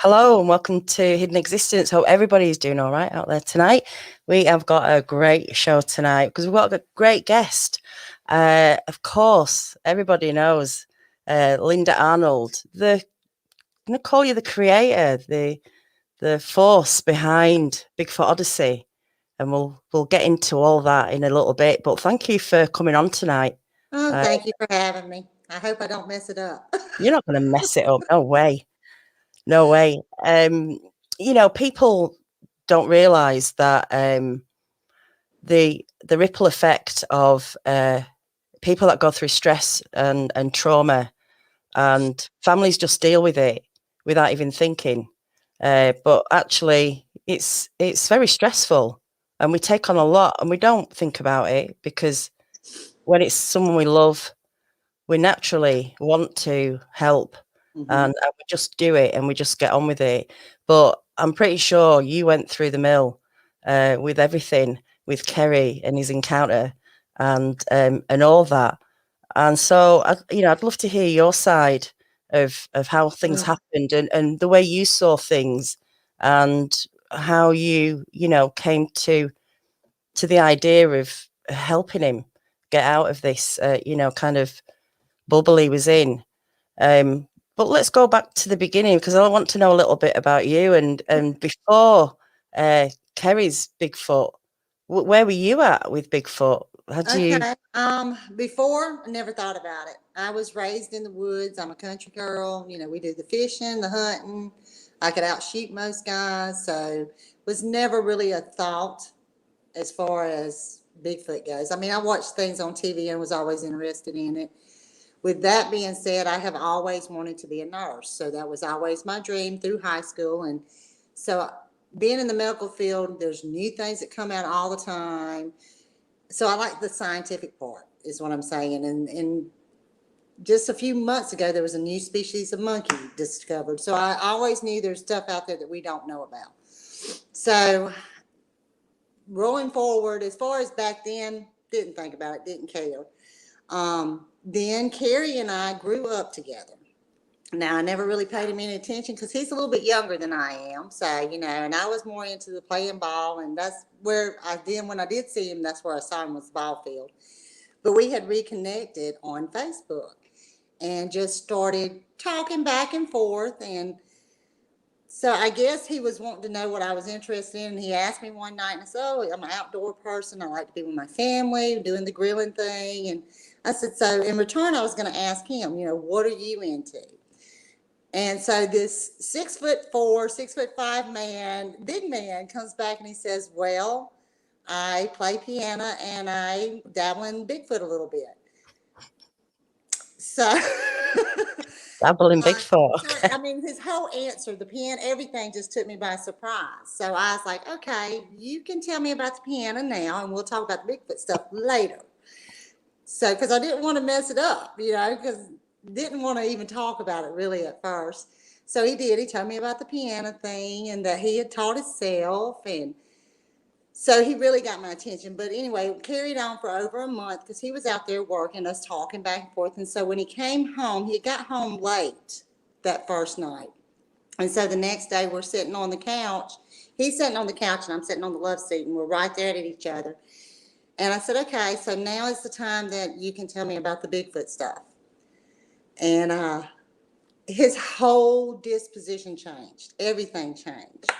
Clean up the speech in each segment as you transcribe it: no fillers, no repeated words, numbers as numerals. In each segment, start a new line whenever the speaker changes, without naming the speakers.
Hello and welcome to Hidden Existence. Hope everybody's doing all right out there tonight. We have got a great show tonight because we've got a great guest. Of course, everybody knows Linda Arnold. I'm going to call you the creator, the force behind Bigfoot Odyssey, and we'll get into all that in a little bit. But thank you for coming on tonight.
Oh, thank you for having me. I hope I don't mess it up.
You're not going to mess it up. No way. No way. People don't realize that the ripple effect of people that go through stress and trauma, and families just deal with it without even thinking. But actually, it's very stressful, and we take on a lot, and we don't think about it because when it's someone we love, we naturally want to help. And we just do it and we just get on with it. But I'm pretty sure you went through the mill with everything with Kerry and his encounter and all that. And so, I'd love to hear your side of how things happened and the way you saw things and how you came to the idea of helping him get out of this, kind of bubble he was in. But let's go back to the beginning because I want to know a little bit about you and before Kerry's Bigfoot. Where were you at with Bigfoot? How do you?
Okay. Before I never thought about it. I was raised in the woods. I'm a country girl. We do the fishing, the hunting. I could outshoot most guys, so was never really a thought as far as Bigfoot goes. I mean, I watched things on TV and was always interested in it. With that being said, I have always wanted to be a nurse. So that was always my dream through high school. And so being in the medical field, there's new things that come out all the time. So I like the scientific part, is what I'm saying. And just a few months ago, there was a new species of monkey discovered. So I always knew there's stuff out there that we don't know about. So rolling forward, as far as back then, didn't think about it, didn't care. Then Kerry and I grew up together. Now, I never really paid him any attention because he's a little bit younger than I am. So, and I was more into the playing ball. And that's where when I did see him, that's where I saw him was the ball field. But we had reconnected on Facebook and just started talking back and forth. And so I guess he was wanting to know what I was interested in. And he asked me one night, and I said, "Oh, I'm an outdoor person. I like to be with my family, doing the grilling thing." And I said, so in return, I was going to ask him, what are you into? And so this 6'4", 6'5" man, big man, comes back and he says, "Well, I play piano and I dabble in Bigfoot a little bit." So
Dabble in Bigfoot.
I mean, his whole answer, the piano, everything just took me by surprise. So I was like, okay, you can tell me about the piano now, and we'll talk about the Bigfoot stuff later. So, because I didn't want to mess it up, because didn't want to even talk about it really at first. So he did. He told me about the piano thing and that he had taught himself. And so he really got my attention. But anyway, carried on for over a month because he was out there working, us talking back and forth. And so when he came home, he got home late that first night. And so the next day we're sitting on the couch. He's sitting on the couch and I'm sitting on the love seat, and we're right there at each other. And I said, "Okay, so now is the time that you can tell me about the Bigfoot stuff." And his whole disposition changed. Everything changed.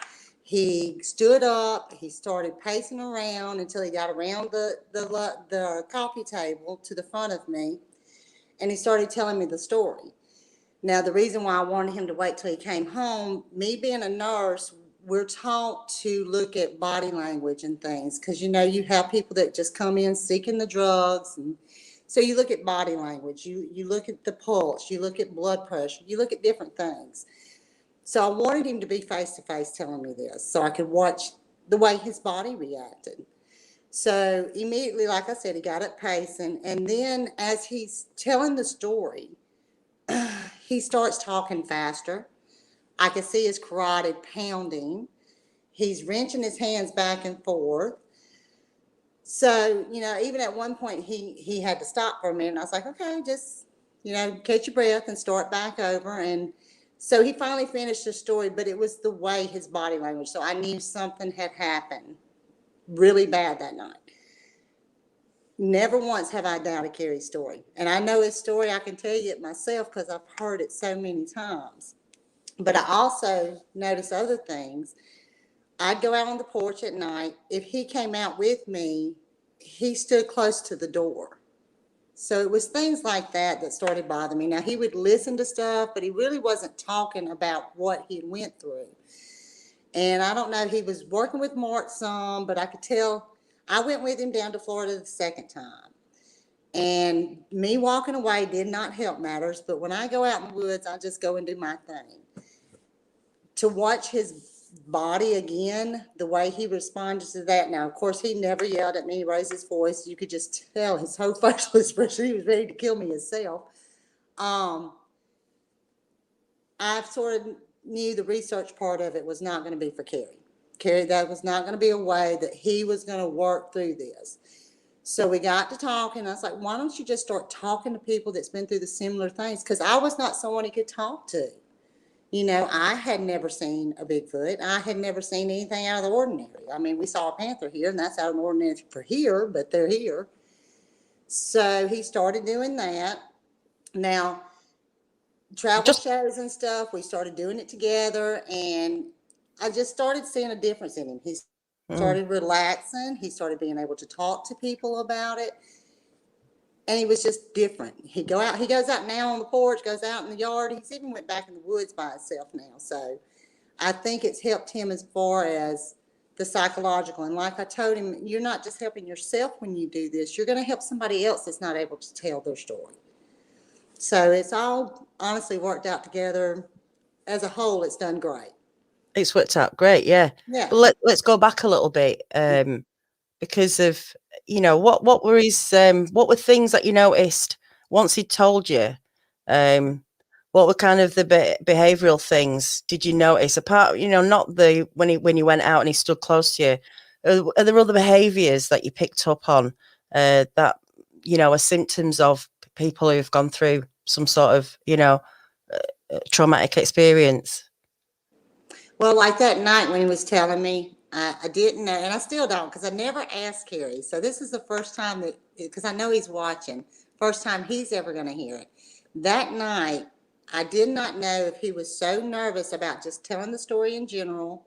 He stood up. He started pacing around until he got around the coffee table to the front of me, and he started telling me the story. Now, the reason why I wanted him to wait till he came home, me being a nurse, we're taught to look at body language and things because you have people that just come in seeking the drugs, and so you look at body language, you look at the pulse, you look at blood pressure, you look at different things. So I wanted him to be face to face telling me this so I could watch the way his body reacted. So immediately, like I said, he got up pacing, and then as he's telling the story, he starts talking faster. I can see his carotid pounding. He's wrenching his hands back and forth. So, even at one point he had to stop for a minute. I was like, okay, just, catch your breath and start back over. And So he finally finished the story, but it was the way, his body language. So I knew something had happened really bad that night. Never once have I doubted Kerry's story. And I know his story, I can tell you it myself because I've heard it so many times. But I also noticed other things. I'd go out on the porch at night. If he came out with me, he stood close to the door. So it was things like that that started bothering me. Now, he would listen to stuff, but he really wasn't talking about what he went through. And I don't know, he was working with Mark some, but I could tell. I went with him down to Florida the second time. And me walking away did not help matters, but when I go out in the woods, I just go and do my thing. To watch his body again, the way he responded to that. Now, of course, he never yelled at me, raised his voice. You could just tell his whole facial expression. He was ready to kill me himself. I sort of knew the research part of it was not going to be for Kerry. Kerry, that was not going to be a way that he was going to work through this. So we got to talking. I was like, why don't you just start talking to people that's been through the similar things? Because I was not someone he could talk to. You know, I had never seen a Bigfoot. I had never seen anything out of the ordinary. I mean, we saw a panther here, and that's out of the ordinary for here, but they're here. So he started doing that. Now, travel shows and stuff, we started doing it together, and I just started seeing a difference in him. He started relaxing. He started being able to talk to people about it. And he was just different. He goes out now on the porch, goes out in the yard. He's even went back in the woods by himself now. So I think it's helped him as far as the psychological. And like I told him, you're not just helping yourself when you do this. You're going to help somebody else that's not able to tell their story. So it's all honestly worked out together. As a whole, it's done great.
It's worked out great, yeah.
Yeah.
But let's go back a little bit, because of, you know, what were his what were things that you noticed once he told you? What were kind of the behavioural things did you notice, apart, you know, not the when you went out and he stood close to you? Are there other behaviours that you picked up on that, you know, are symptoms of people who've gone through some sort of, you know, traumatic experience?
Well, like that night when he was telling me, I didn't know, and I still don't, because I never asked Kerry. So this is the first time that, because I know he's watching, first time he's ever going to hear it. That night, I did not know if he was so nervous about just telling the story in general,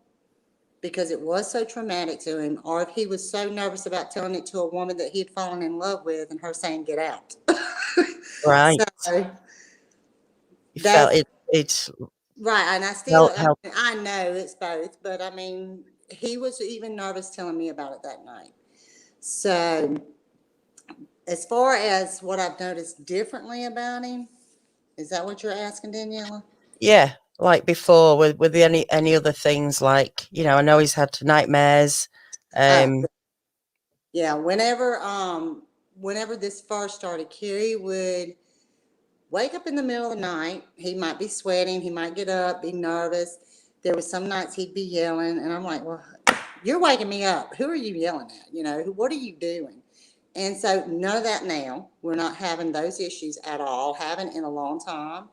because it was so traumatic to him, or if he was so nervous about telling it to a woman that he'd fallen in love with and her saying, "Get out."
Right.
So
You felt it's
right, and I know it's both, but I mean, he was even nervous telling me about it that night. So, as far as what I've noticed differently about him, is that what you're asking, Daniela?
Yeah, like before, with the any other things, like, you know, I know he's had nightmares.
Yeah, whenever this first started, Kerry would wake up in the middle of the night. He might be sweating. He might get up, be nervous. There was some nights he'd be yelling, and I'm like, well, you're waking me up. Who are you yelling at? You know, what are you doing? And so none of that now. We're not having those issues at all, haven't in a long time.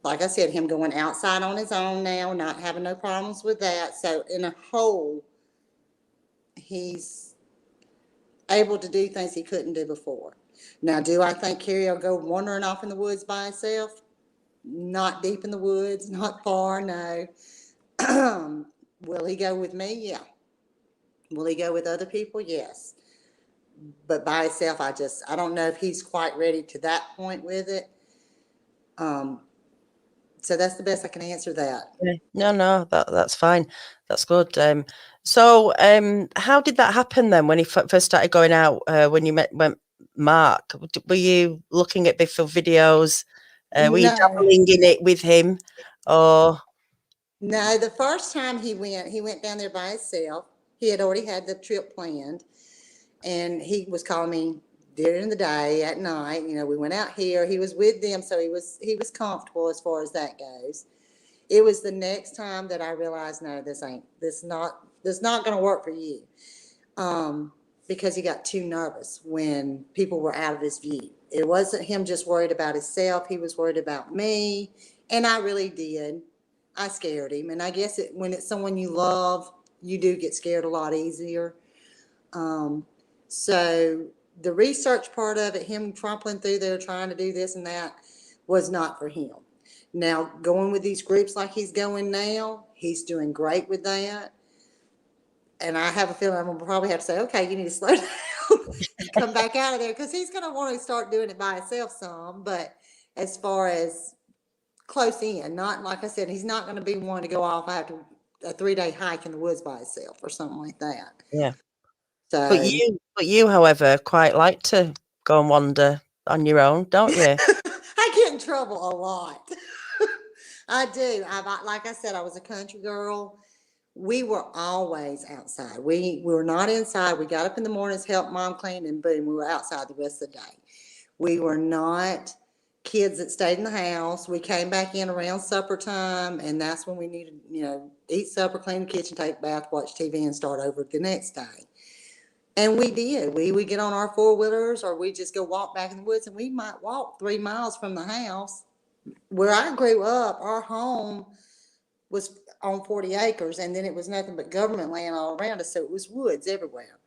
Like I said, him going outside on his own now, not having no problems with that. So in a whole, he's able to do things he couldn't do before. Now, do I think Kerry will go wandering off in the woods by himself? Not deep in the woods, not far, no. Will he go with me? Yeah. Will he go with other people? Yes. But by himself, I don't know if he's quite ready to that point with it. So that's the best I can answer that.
No, that's fine. That's good. So how did that happen then when he first started going out, when you met Mark? Were you looking at Bigfoot videos? Were you dabbling in it with him? Or
no, the first time he went down there by himself. He had already had the trip planned, and he was calling me during the day, at night. You know, we went out here. He was with them, so he was comfortable as far as that goes. It was the next time that I realized, no, this not going to work for you, because he got too nervous when people were out of his view. It wasn't him just worried about himself. He was worried about me. And I really did. I scared him. And I guess when it's someone you love, you do get scared a lot easier. So the research part of it, him trampling through there trying to do this and that, was not for him. Now, going with these groups like he's going now, he's doing great with that. And I have a feeling I'm going to probably have to say, okay, you need to slow down and come back out of there, because he's going to want to start doing it by himself some. But as far as close in, not like I said, he's not going to be one to go off after a 3-day hike in the woods by himself or something like that.
Yeah.
So,
But you, however, quite like to go and wander on your own, don't you?
I get in trouble a lot. I do. Like I said, I was a country girl. We were always outside. We were not inside. We got up in the mornings, helped mom clean, and boom, we were outside the rest of the day. We were not kids that stayed in the house. We came back in around supper time, and that's when we needed, eat supper, clean the kitchen, take a bath, watch TV, and start over the next day. And we did. We would get on our four-wheelers, or we'd just go walk back in the woods, and we might walk 3 miles from the house. Where I grew up, our home was on 40 acres, and then it was nothing but government land all around us, so it was woods everywhere.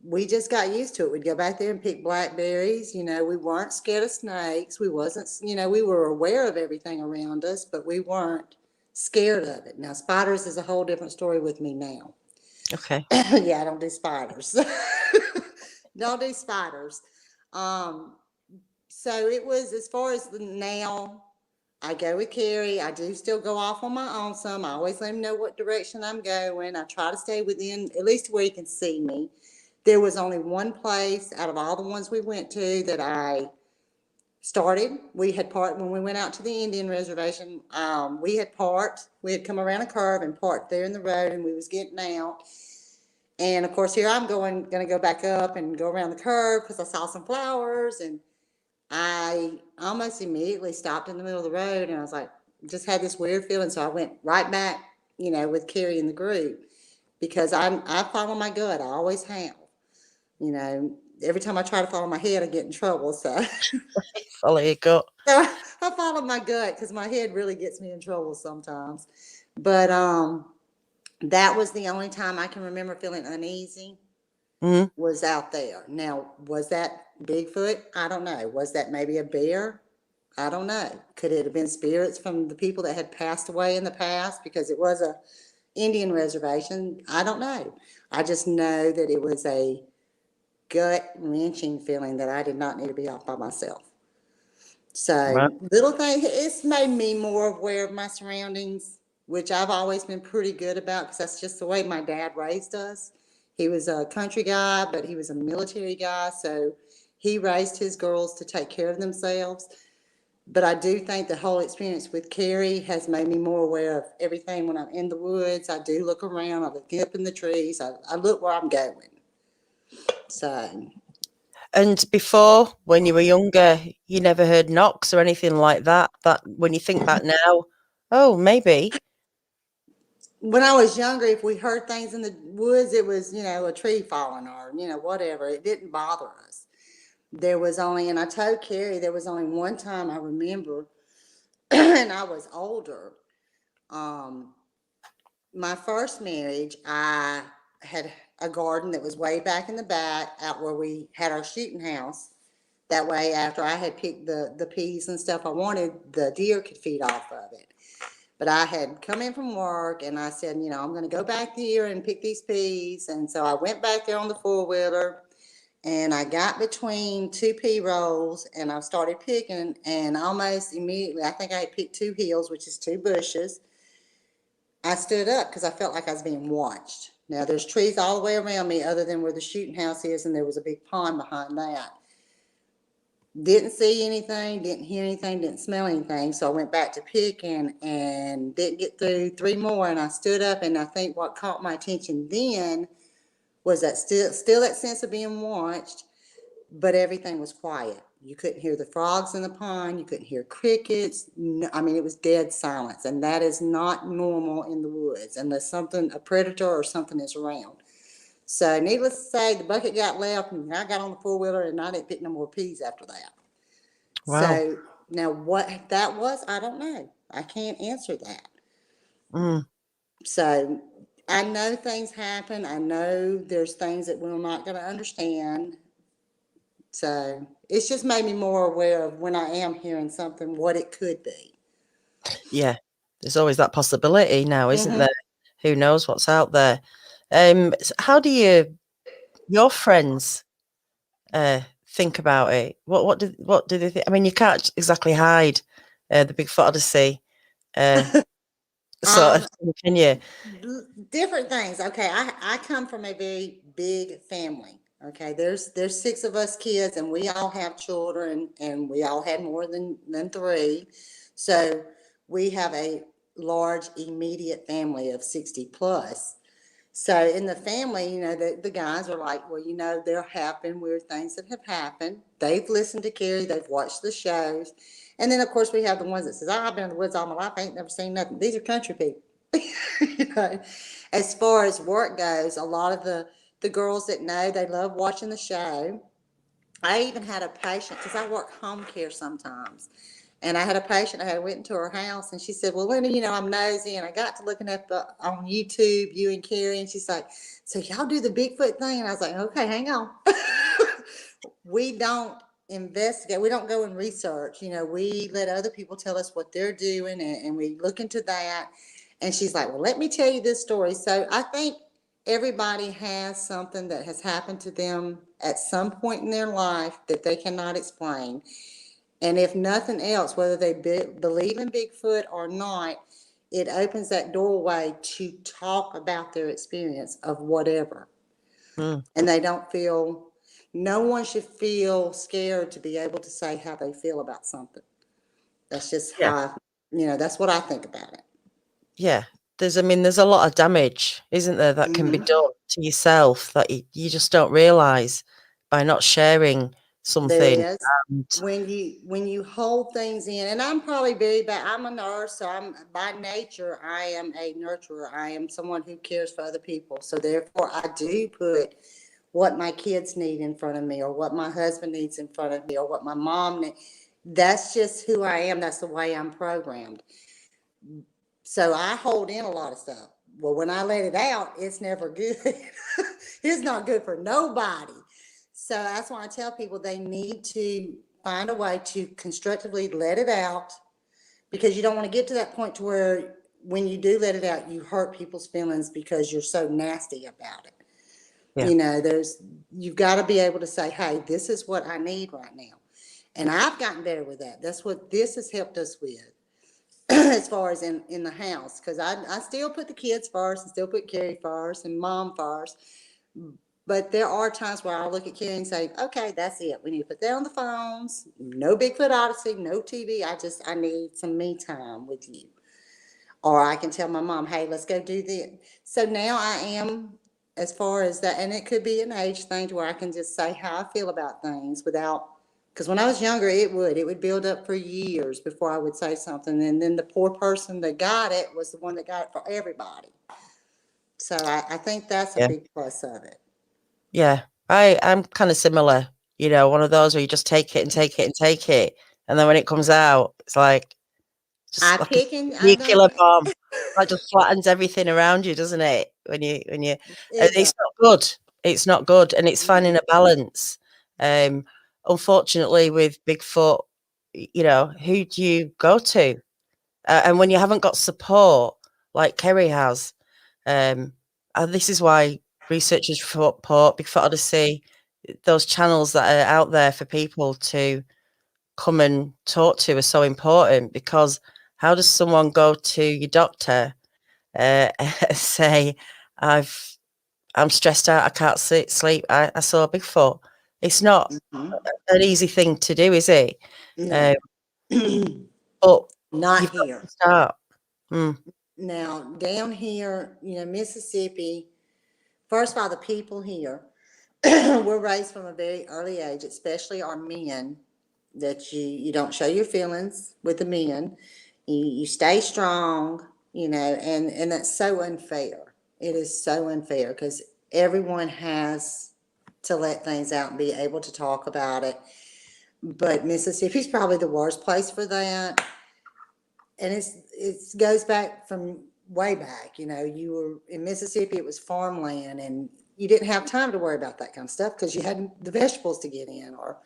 We just got used to it. We'd go back there and pick blackberries. We weren't scared of snakes. We wasn't, we were aware of everything around us, but we weren't scared of it. Now, spiders is a whole different story with me now.
Okay.
Yeah, I don't do spiders. Don't do spiders. So it was, as far as now, I go with Kerry. I do still go off on my own some. I always let him know what direction I'm going. I try to stay within, at least where he can see me. There was only one place out of all the ones we went to that I started. We had parked when we went out to the Indian reservation. We had parked. We had come around a curve and parked there in the road, and we was getting out. And of course, here I'm going to go back up and go around the curve because I saw some flowers, and I almost immediately stopped in the middle of the road, and I was like, just had this weird feeling. So I went right back, with Kerry in the group, because I follow my gut. I always have. Every time I try to follow my head, I get in trouble. So,
Follow your gut.
so I follow my gut because my head really gets me in trouble sometimes. But that was the only time I can remember feeling uneasy. Was out there. Now, was that Bigfoot? I don't know. Was that maybe a bear? I don't know. Could it have been spirits from the people that had passed away in the past, because it was a Indian reservation? I don't know. I just know that it was a gut-wrenching feeling that I did not need to be off by myself. So, little thing, it's made me more aware of my surroundings, which I've always been pretty good about, because that's just the way my dad raised us. He was a country guy, but he was a military guy, so he raised his girls to take care of themselves. But I do think the whole experience with Kerry has made me more aware of everything when I'm in the woods. I do look around. I look up in the trees. I look where I'm going. So.
And before, when you were younger, you never heard knocks or anything like that? That when you think back now, oh, maybe.
When I was younger, if we heard things in the woods, it was, a tree falling or, whatever. It didn't bother us. There was only, and I told Kerry, there was only one time I remember, and I was older. My first marriage, I had a garden that was way back in the back, out where we had our shooting house. That way, after I had picked the peas and stuff I wanted, the deer could feed off of it. But I had come in from work, and I said, I'm going to go back there and pick these peas. And so I went back there on the four-wheeler, and I got between 2 pea rolls, and I started picking, and almost immediately, I think I had picked 2 hills, which is 2 bushes. I stood up because I felt like I was being watched. Now, there's trees all the way around me other than where the shooting house is, and there was a big pond behind that. Didn't see anything, didn't hear anything, didn't smell anything. So I went back to picking and didn't get through 3 more. And I stood up, and I think what caught my attention then was that still that sense of being watched, but everything was quiet. You couldn't hear the frogs in the pond. You couldn't hear crickets. I mean, it was dead silence. And that is not normal in the woods unless a predator or something is around. So needless to say, the bucket got left, and I got on the four-wheeler, and I didn't pick no more peas after that.
Wow.
So Now, what that was, I don't know. I can't answer that.
Mm.
So I know things happen. I know there's things that we're not going to understand. So it's just made me more aware of when I am hearing something, what it could be.
Yeah, there's always that possibility now, isn't
Mm-hmm.
there? Who knows what's out there? How do your friends think about it? What do they think? I mean, you can't exactly hide the Bigfoot Odyssey sort of
Um,
thing, can you?
Different things. Okay, I come from a very big family. Okay, there's six of us kids, and we all have children, and we all had more than three. So we have a large immediate family of 60 plus. So in the family, the guys are like, well, there have been weird things that have happened. They've listened to Kerry, they've watched the shows. And then of course we have the ones that says, oh, I've been in the woods all my life, I ain't never seen nothing. These are country people. you know, as far as work goes, a lot of the girls that know, they love watching the show. I even had a patient, because I work home care sometimes. And I had a patient, I went into her house, and she said, well, Linda, I'm nosy, and I got to looking up on YouTube, you and Kerry, and she's like, so y'all do the Bigfoot thing? And I was like, okay, hang on. We don't investigate, we don't go and research, we let other people tell us what they're doing, and we look into that. And she's like, well, let me tell you this story. So I think everybody has something that has happened to them at some point in their life that they cannot explain. And if nothing else, whether they believe in Bigfoot or not, it opens that doorway to talk about their experience of whatever.
Mm.
And they don't feel, no one should feel scared to be able to say how they feel about something. That's just
Yeah,
how, that's what I think about it.
yeah. There's a lot of damage, isn't there, that can be
Mm-hmm.
done to yourself that you just don't realize by not sharing something.
There is.
And
When you hold things in, and I'm probably very bad. I'm a nurse, so I'm by nature I am a nurturer. I am someone who cares for other people. So therefore, I do put what my kids need in front of me, or what my husband needs in front of me, or what my mom needs. That's just who I am. That's the way I'm programmed. So I hold in a lot of stuff. Well, when I let it out, it's never good. It's not good for nobody. So that's why I tell people they need to find a way to constructively let it out, because you don't want to get to that point to where when you do let it out, you hurt people's feelings because you're so nasty about it.
yeah,
You've got to be able to say, hey, this is what I need right now. And I've gotten better with that. That's what this has helped us with. As far as in the house, because I still put the kids first, and still put Kerry first and mom first. But there are times where I'll look at Kerry and say, okay, that's it. We need to put that on the phones. No Bigfoot Odyssey, no TV. I need some me time with you. Or I can tell my mom, hey, let's go do this. So now I am, as far as that, and it could be an age thing to where I can just say how I feel about things without, because when I was younger, it would build up for years before I would say something. And then the poor person that got it was the one that got it for everybody. So I think that's a
yeah,
big plus of it.
yeah. I'm kind of similar, one of those where you just take it and take it and take it, and then when it comes out, it's like
I
just like a
pick and I don't,
nuclear bomb. Like just flattens everything around you, doesn't it? And
it does.
it's not good. It's not good, and it's finding
Mm-mm.
a balance. Um, Unfortunately, with Bigfoot, who do you go to? And when you haven't got support like Kerry has, and this is why researchers report Bigfoot Odyssey, those channels that are out there for people to come and talk to are so important, because how does someone go to your doctor, say, I'm stressed out, I can't sleep, I saw a Bigfoot? It's not
Mhm.
an easy thing to do, is it?
No,
Uh, but
not
you've got
here.
to start. Mm,
Now, down here, Mississippi, first of all, the people here, we're raised from a very early age, especially our men, that you don't show your feelings with the men. You stay strong, and that's so unfair. It is so unfair because everyone has to let things out and be able to talk about it. but Mississippi's probably the worst place for that. And it goes back from way back. You know, you were in Mississippi, it was farmland, and you didn't have time to worry about that kind of stuff because you had the vegetables to get in or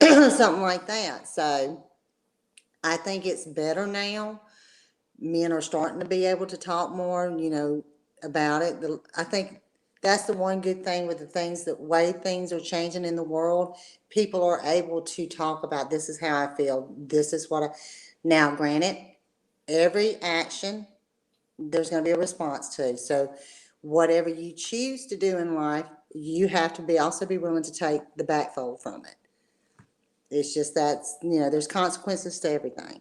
something like that. So I think it's better now. Men are starting to be able to talk more, you know, about it. I think that's the one good thing with the things, that way things are changing in the world. People are able to talk about, this is how I feel. This is what now granted, every action, there's going to be a response to. So whatever you choose to do in life, you have to also be willing to take the backfold from it. It's just that's, you know, there's consequences to everything.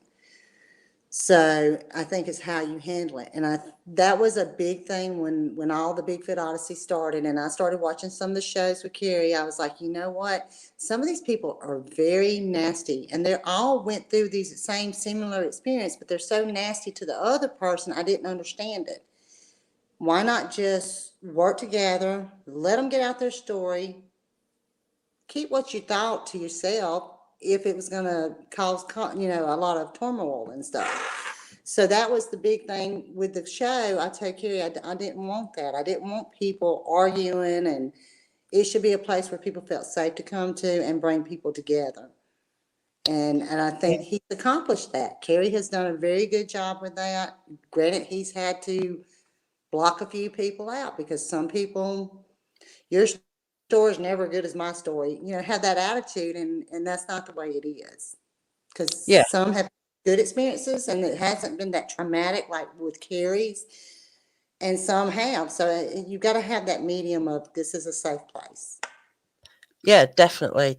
So I think it's how you handle it. And that was a big thing when all the Bigfoot Odyssey started, and I started watching some of the shows with Kerry. I was like, you know what? Some of these people are very nasty, and they all went through these same similar experience, but they're so nasty to the other person, I didn't understand it. Why not just work together, let them get out their story, keep what you thought to yourself if it was going to cause, you know, a lot of turmoil and stuff. So that was the big thing with the show. I told Kerry, I didn't want that. I didn't want people arguing, and it should be a place where people felt safe to come to and bring people together. And I think he's accomplished that. Kerry has done a very good job with that. Granted, he's had to block a few people out because some people, your story is never as good as my story, you know, have that attitude, and that's not the way it is. Because some have good experiences and it hasn't been that traumatic like with Kerry's, and some have. So you got to have that medium of, this is a safe place.
Yeah, definitely.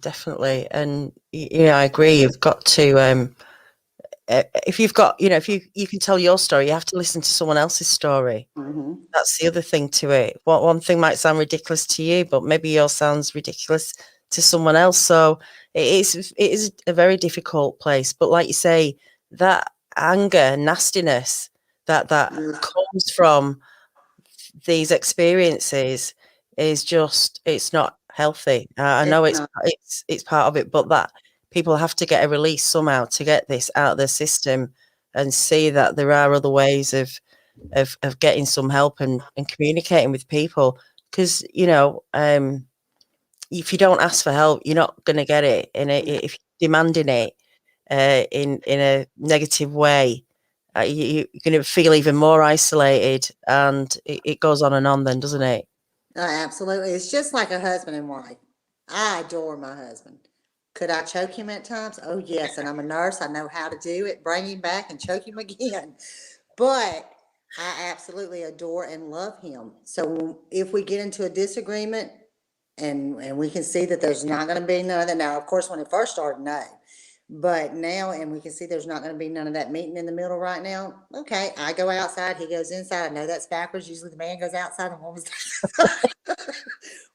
And I agree. You've got to, if you've got, if you can tell your story, you have to listen to someone else's story.
Mm-hmm.
That's the other thing to it. One thing might sound ridiculous to you, but maybe yours sounds ridiculous to someone else. So it is a very difficult place. But like you say, that anger, nastiness that comes from these experiences is just, it's not healthy. I know it's part of it, but that people have to get a release somehow to get this out of their system and see that there are other ways of getting some help and communicating with people. Because if you don't ask for help, you're not going to get it. And if you're demanding it in a negative way, you're going to feel even more isolated, and it goes on and on then, doesn't it?
Absolutely. It's just like a husband and wife. I adore my husband. Could I choke him at times? Oh, yes. And I'm a nurse. I know how to do it. Bring him back and choke him again. But I absolutely adore and love him. So if we get into a disagreement and we can see that there's not going to be none of that. Now, of course, when it first started, no. But now, and we can see there's not going to be none of that meeting in the middle right now. Okay, I go outside, he goes inside. I know that's backwards. Usually the man goes outside, the woman's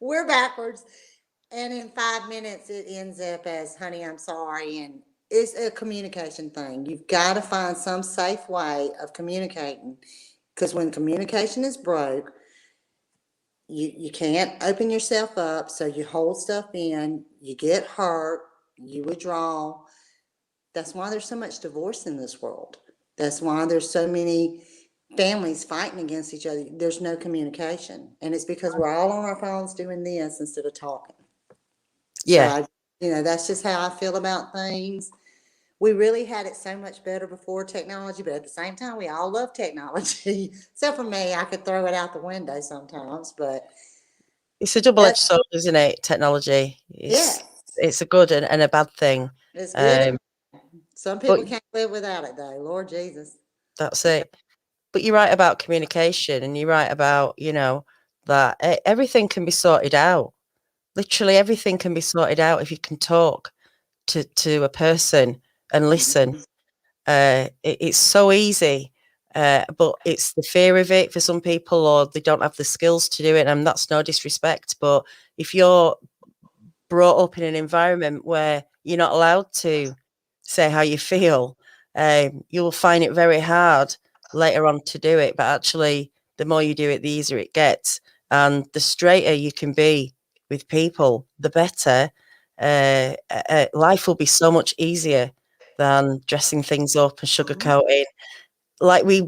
we're backwards. And in 5 minutes, it ends up as, honey, I'm sorry. And it's a communication thing. You've got to find some safe way of communicating, because when communication is broke, you can't open yourself up. So you hold stuff in, you get hurt, you withdraw. That's why there's so much divorce in this world. That's why there's so many families fighting against each other. There's no communication. And it's because we're all on our phones doing this instead of talking.
Yeah.
So that's just how I feel about things. We really had it so much better before technology, but at the same time, we all love technology. Except for me, I could throw it out the window sometimes, but
it's a double-edged sword, isn't it? Technology. It's a good and a bad thing.
It's good. Some people can't live without it, though. Lord Jesus.
That's it. But you're right about communication, and you're right about, that everything can be sorted out. Literally everything can be sorted out if you can talk to a person and listen. It's so easy, but it's the fear of it for some people, or they don't have the skills to do it. And that's no disrespect, but if you're brought up in an environment where you're not allowed to say how you feel, you'll find it very hard later on to do it. But actually, the more you do it, the easier it gets, and the straighter you can be with people, the better. life will be so much easier than dressing things up and sugarcoating. Like we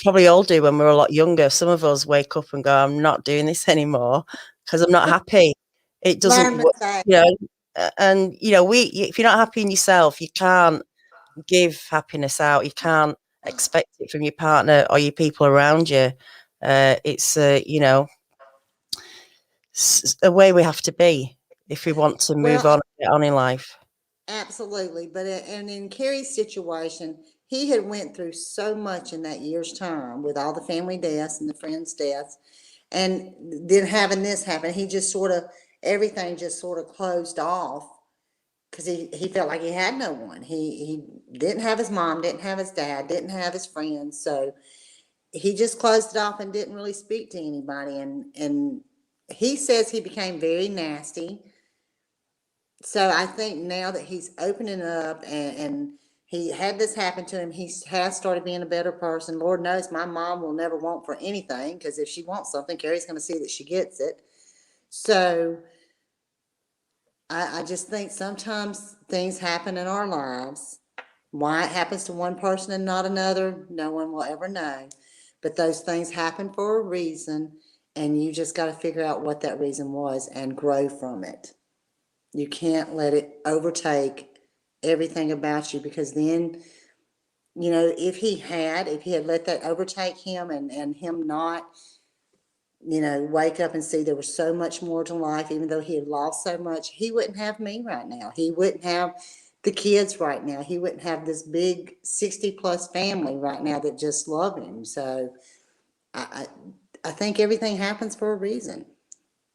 probably all do when we're a lot younger. Some of us wake up and go, I'm not doing this anymore because I'm not happy. It doesn't
Learn
work,
mistake.
you know. And you know, if you're not happy in yourself, you can't give happiness out. You can't expect it from your partner or your people around you. It's you know, a way we have to be if we want to move on
Well,
and get on in life.
absolutely. But and in Kerry's situation, he had went through so much in that year's time with all the family deaths and the friends' deaths, and then having this happen, he just sort of everything just sort of closed off because he felt like he had no one. He didn't have his mom, didn't have his dad, didn't have his friends, so he just closed it off and didn't really speak to anybody. And he says he became very nasty. So I think now that he's opening up and he had this happen to him, he has started being a better person. Lord knows my mom will never want for anything because if she wants something, Carrie's going to see that she gets it. So I just think sometimes things happen in our lives. Why it happens to one person and not another, no one will ever know. But those things happen for a reason, and you just got to figure out what that reason was and grow from it. You can't let it overtake everything about you because then, you know, if he had let that overtake him and him not, you know, wake up and see there was so much more to life, even though he had lost so much, he wouldn't have me right now. He wouldn't have the kids right now. He wouldn't have this big 60 plus family right now that just love him. So I, I think everything happens for a reason,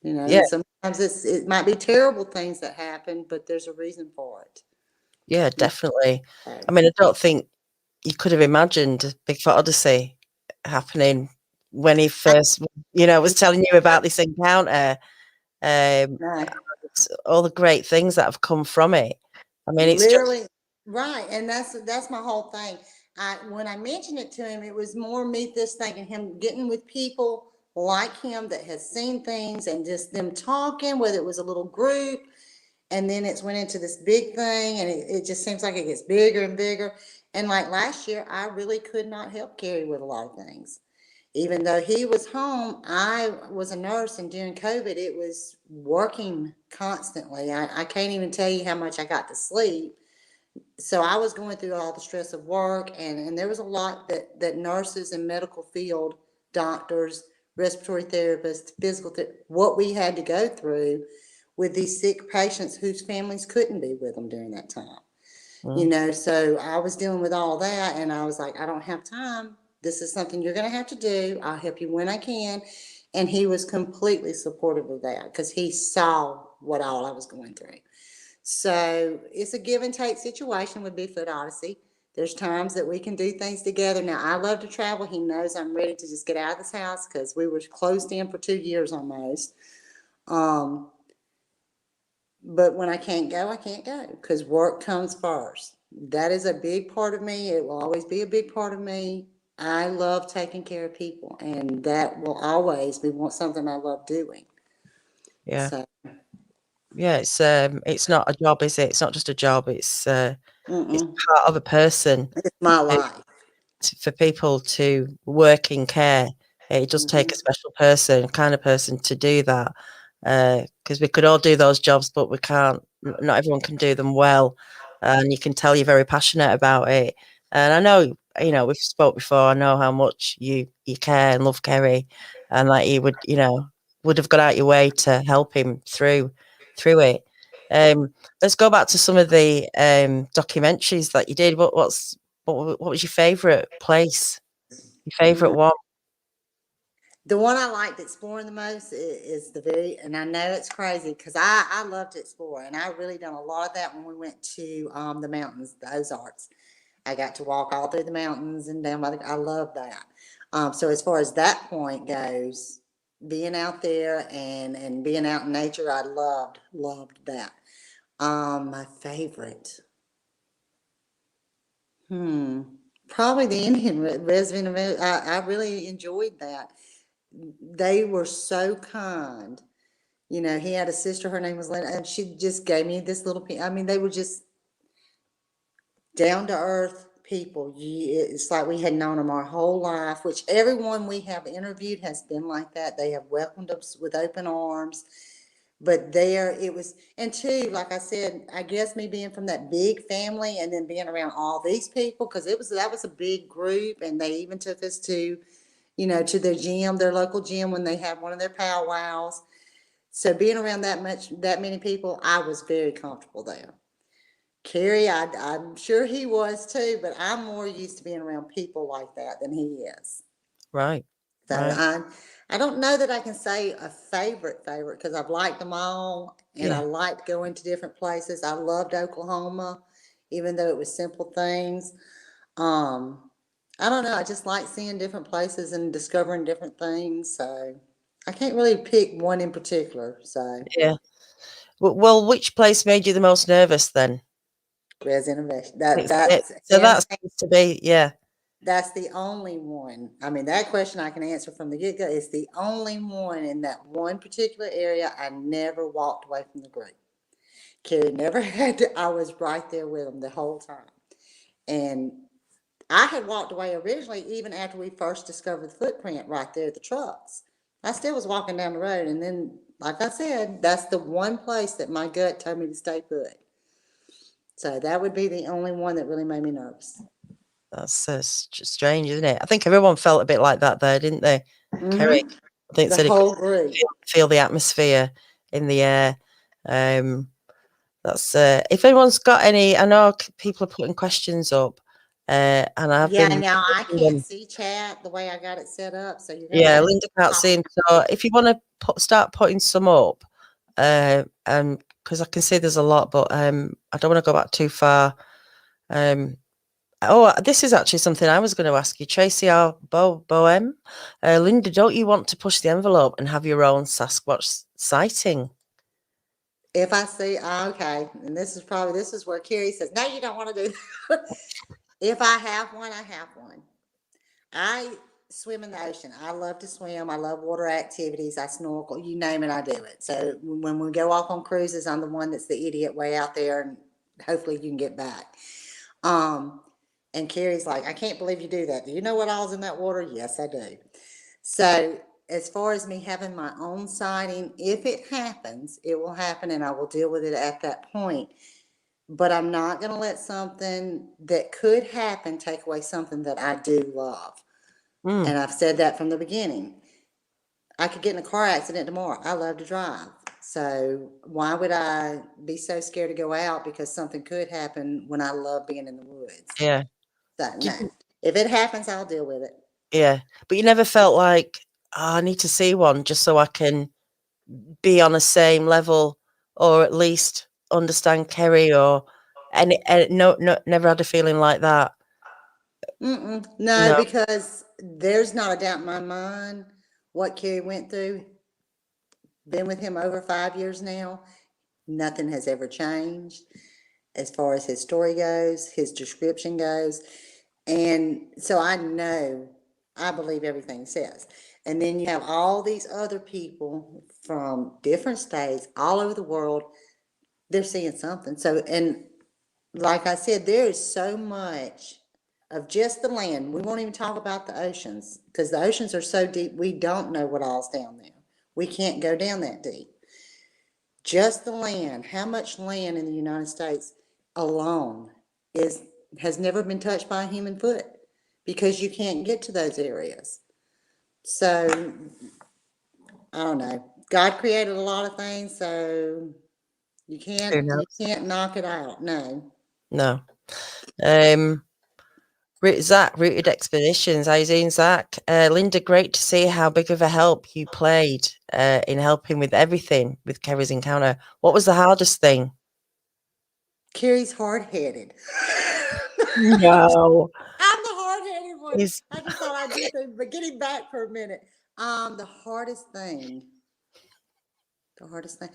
you know,
Yeah,
and sometimes it might be terrible things that happen, but there's a reason for it.
yeah,
You
definitely.
know?
I mean, I don't think you could have imagined Bigfoot Odyssey happening when he first, you know, was telling you about this encounter. Um,
No,
all the great things that have come from it. I mean, it's just,
literally, right, and that's my whole thing. When I mentioned it to him, it was more me this thing and him getting with people like him that has seen things and just them talking, whether it was a little group, and then it's went into this big thing, and it just seems like it gets bigger and bigger. And like last year, I really could not help Kerry with a lot of things. Even though he was home, I was a nurse, and during COVID, it was working constantly. I can't even tell you how much I got to sleep. So I was going through all the stress of work, and there was a lot that nurses and medical field, doctors, respiratory therapists, what we had to go through with these sick patients whose families couldn't be with them during that time. You
mm,
know, so I was dealing with all that, and I was like, I don't have time. This is something you're going to have to do. I'll help you when I can. And he was completely supportive of that because he saw what all I was going through. So it's a give and take situation with Bigfoot Odyssey. There's times that we can do things together. Now, I love to travel. He knows I'm ready to just get out of this house because we were closed in for 2 years almost. Um, but when I can't go, I can't go because work comes first. That is a big part of me. It will always be a big part of me. I love taking care of people, and that will always be something I love doing.
yeah,
So,
yeah. It's not a job, is it? It's not just a job. It's
mm-mm,
part of a person.
it's my life.
For people to work in care, it does take a
Mm-hmm.
special person, kind of person to do that. Because we could all do those jobs, but we can't. Not everyone can do them well, and you can tell you're very passionate about it. And I know, you know, we've spoke before. I know how much you care and love Kerry, and like you would, you know, would have got out your way to help him through it. Let's go back to some of the documentaries that you did. What was your favourite place? Your favourite
Mm.
one?
The one I liked exploring the most is and I know it's crazy because I love to explore, and I really done a lot of that when we went to the mountains, the Ozarks. I got to walk all through the mountains and down by I love that. So as far as that point goes, being out there and being out in nature, I loved that. My favorite, probably the Indian resident. I really enjoyed that. They were so kind You know, he had a sister, her name was Linda, and she just gave me this little, I mean, they were just down to earth people. It's like we had known them our whole life, which everyone we have interviewed has been like that. They have welcomed us with open arms. But there it was, and two, like I said, I guess me being from that big family and then being around all these people, because that was a big group, and they even took us to, you know, to their gym, their local gym, when they had one of their powwows. So being around that many people, I was very comfortable there. Kerry, I'm sure he was too, but I'm more used to being around people like that than he is.
Right.
So
Right.
I don't know that I can say a favorite because I've liked them all, and I
Yeah.
liked going to different places. I loved Oklahoma, even though it was simple things. Um, I don't know. I just like seeing different places and discovering different things. So I can't really pick one in particular. So
Yeah. Well, which place made you the most nervous then?
reservation.
It's
That's
so
hands
that seems to be, yeah.
That's the only one. I mean, that question I can answer from the get-go. It's the only one in that one particular area. I never walked away from the group. Kerry never had to. I was right there with them the whole time. And I had walked away originally, even after we first discovered the footprint right there at the trucks. I still was walking down the road. And then, like I said, that's the one place that my gut told me to stay put. So that would be the only one that really made me nervous.
That's strange, isn't it? I think everyone felt a bit like that there, didn't they? Kerry, I think
The
said he
whole
could
group.
feel the atmosphere in the air. That's if anyone's got any, I know people are putting questions up, and I've
Yeah,
been
now I
reading
can't
them.
see chat the way I got it set up, so you're gonna
Yeah,
have to
Linda can't
talk.
see him. So if you want to start putting some up, because I can see there's a lot, but I don't want to go back too far. Oh, this is actually something I was going to ask you, Tracy R. Bohem. Linda, don't you want to push the envelope and have your own Sasquatch sighting?
If I see, okay, and this is where Kerry says, no, you don't want to do that. If I have one, I have one. I swim in the ocean. I love to swim. I love water activities. I snorkel, you name it, I do it. So when we go off on cruises, I'm the one that's the idiot way out there, and hopefully you can get back. And Kerry's like, I can't believe you do that. Do you know what all's in that water? Yes, I do. So as far as me having my own sighting, if it happens, it will happen, and I will deal with it at that point. But I'm not going to let something that could happen take away something that I do love.
Mm,
And I've said that from the beginning. I could get in a car accident tomorrow. I love to drive. So why would I be so scared to go out because something could happen when I love being in the woods?
yeah.
So
Did
no.
you,
If it happens, I'll deal with it.
yeah. But you never felt like, oh, I need to see one just so I can be on the same level, or at least understand Kerry, or no, never had a feeling like that.
No,
No.
because there's not a doubt in my mind what Kerry went through. Been with him over 5 years now. Nothing has ever changed as far as his story goes, his description goes. And so I believe everything he says. And then you have all these other people from different states all over the world. They're seeing something. So, and like I said, there is so much of just the land. We won't even talk about the oceans because the oceans are so deep. We don't know what all's down there. We can't go down that deep. Just the land. How much land in the United States alone is has never been touched by a human foot because you can't get to those areas. So I don't know. God created a lot of things, so you
Who
can't
knows?
knock it out. No.
No. Zach, Rooted Expeditions. How you doing, Zach? Linda, great to see how big of a help you played in helping with everything with Kerry's encounter. What was the hardest thing?
Kerry's hard-headed.
No.
I'm the hard-headed one.
He's
I just thought I'd do things, but getting back for a minute. The hardest thing. The hardest thing.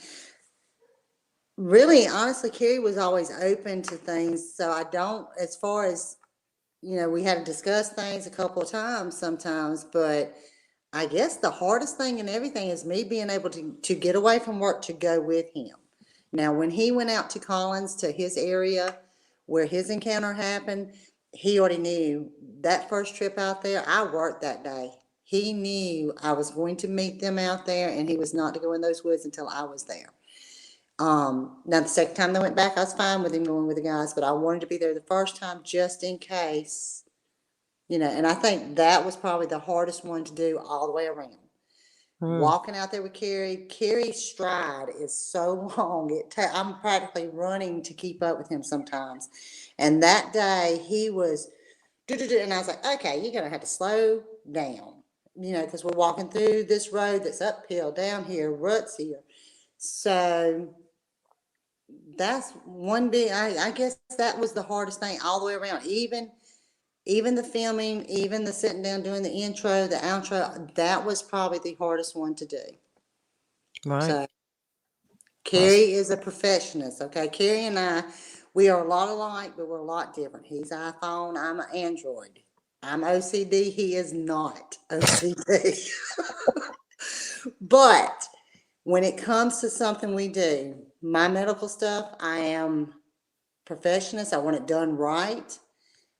Really, honestly, Kerry was always open to things. So I don't, as far as, we had to discuss things a couple of times sometimes, but I guess the hardest thing and everything is me being able to get away from work to go with him. Now, when he went out to Collins, to his area where his encounter happened, he already knew that first trip out there, I worked that day. He knew I was going to meet them out there and he was not to go in those woods until I was there. Now the second time they went back, I was fine with him going with the guys, but I wanted to be there the first time just in case, and I think that was probably the hardest one to do all the way around. Walking out there with Kerry, Kerry's stride is so long. I'm practically running to keep up with him sometimes. And that day he was, and I was like, okay, you're going to have to slow down, because we're walking through this road that's uphill, down here, ruts here. So that's one big, I guess that was the hardest thing all the way around. Even the filming, even the sitting down doing the intro, the outro, that was probably the hardest one to do.
Right.
So Kerry is a perfectionist, okay? Kerry and I, we are a lot alike, but we're a lot different. He's iPhone, I'm an Android. I'm OCD, he is not OCD. But when it comes to something we do, my medical stuff, I am perfectionist. I want it done right.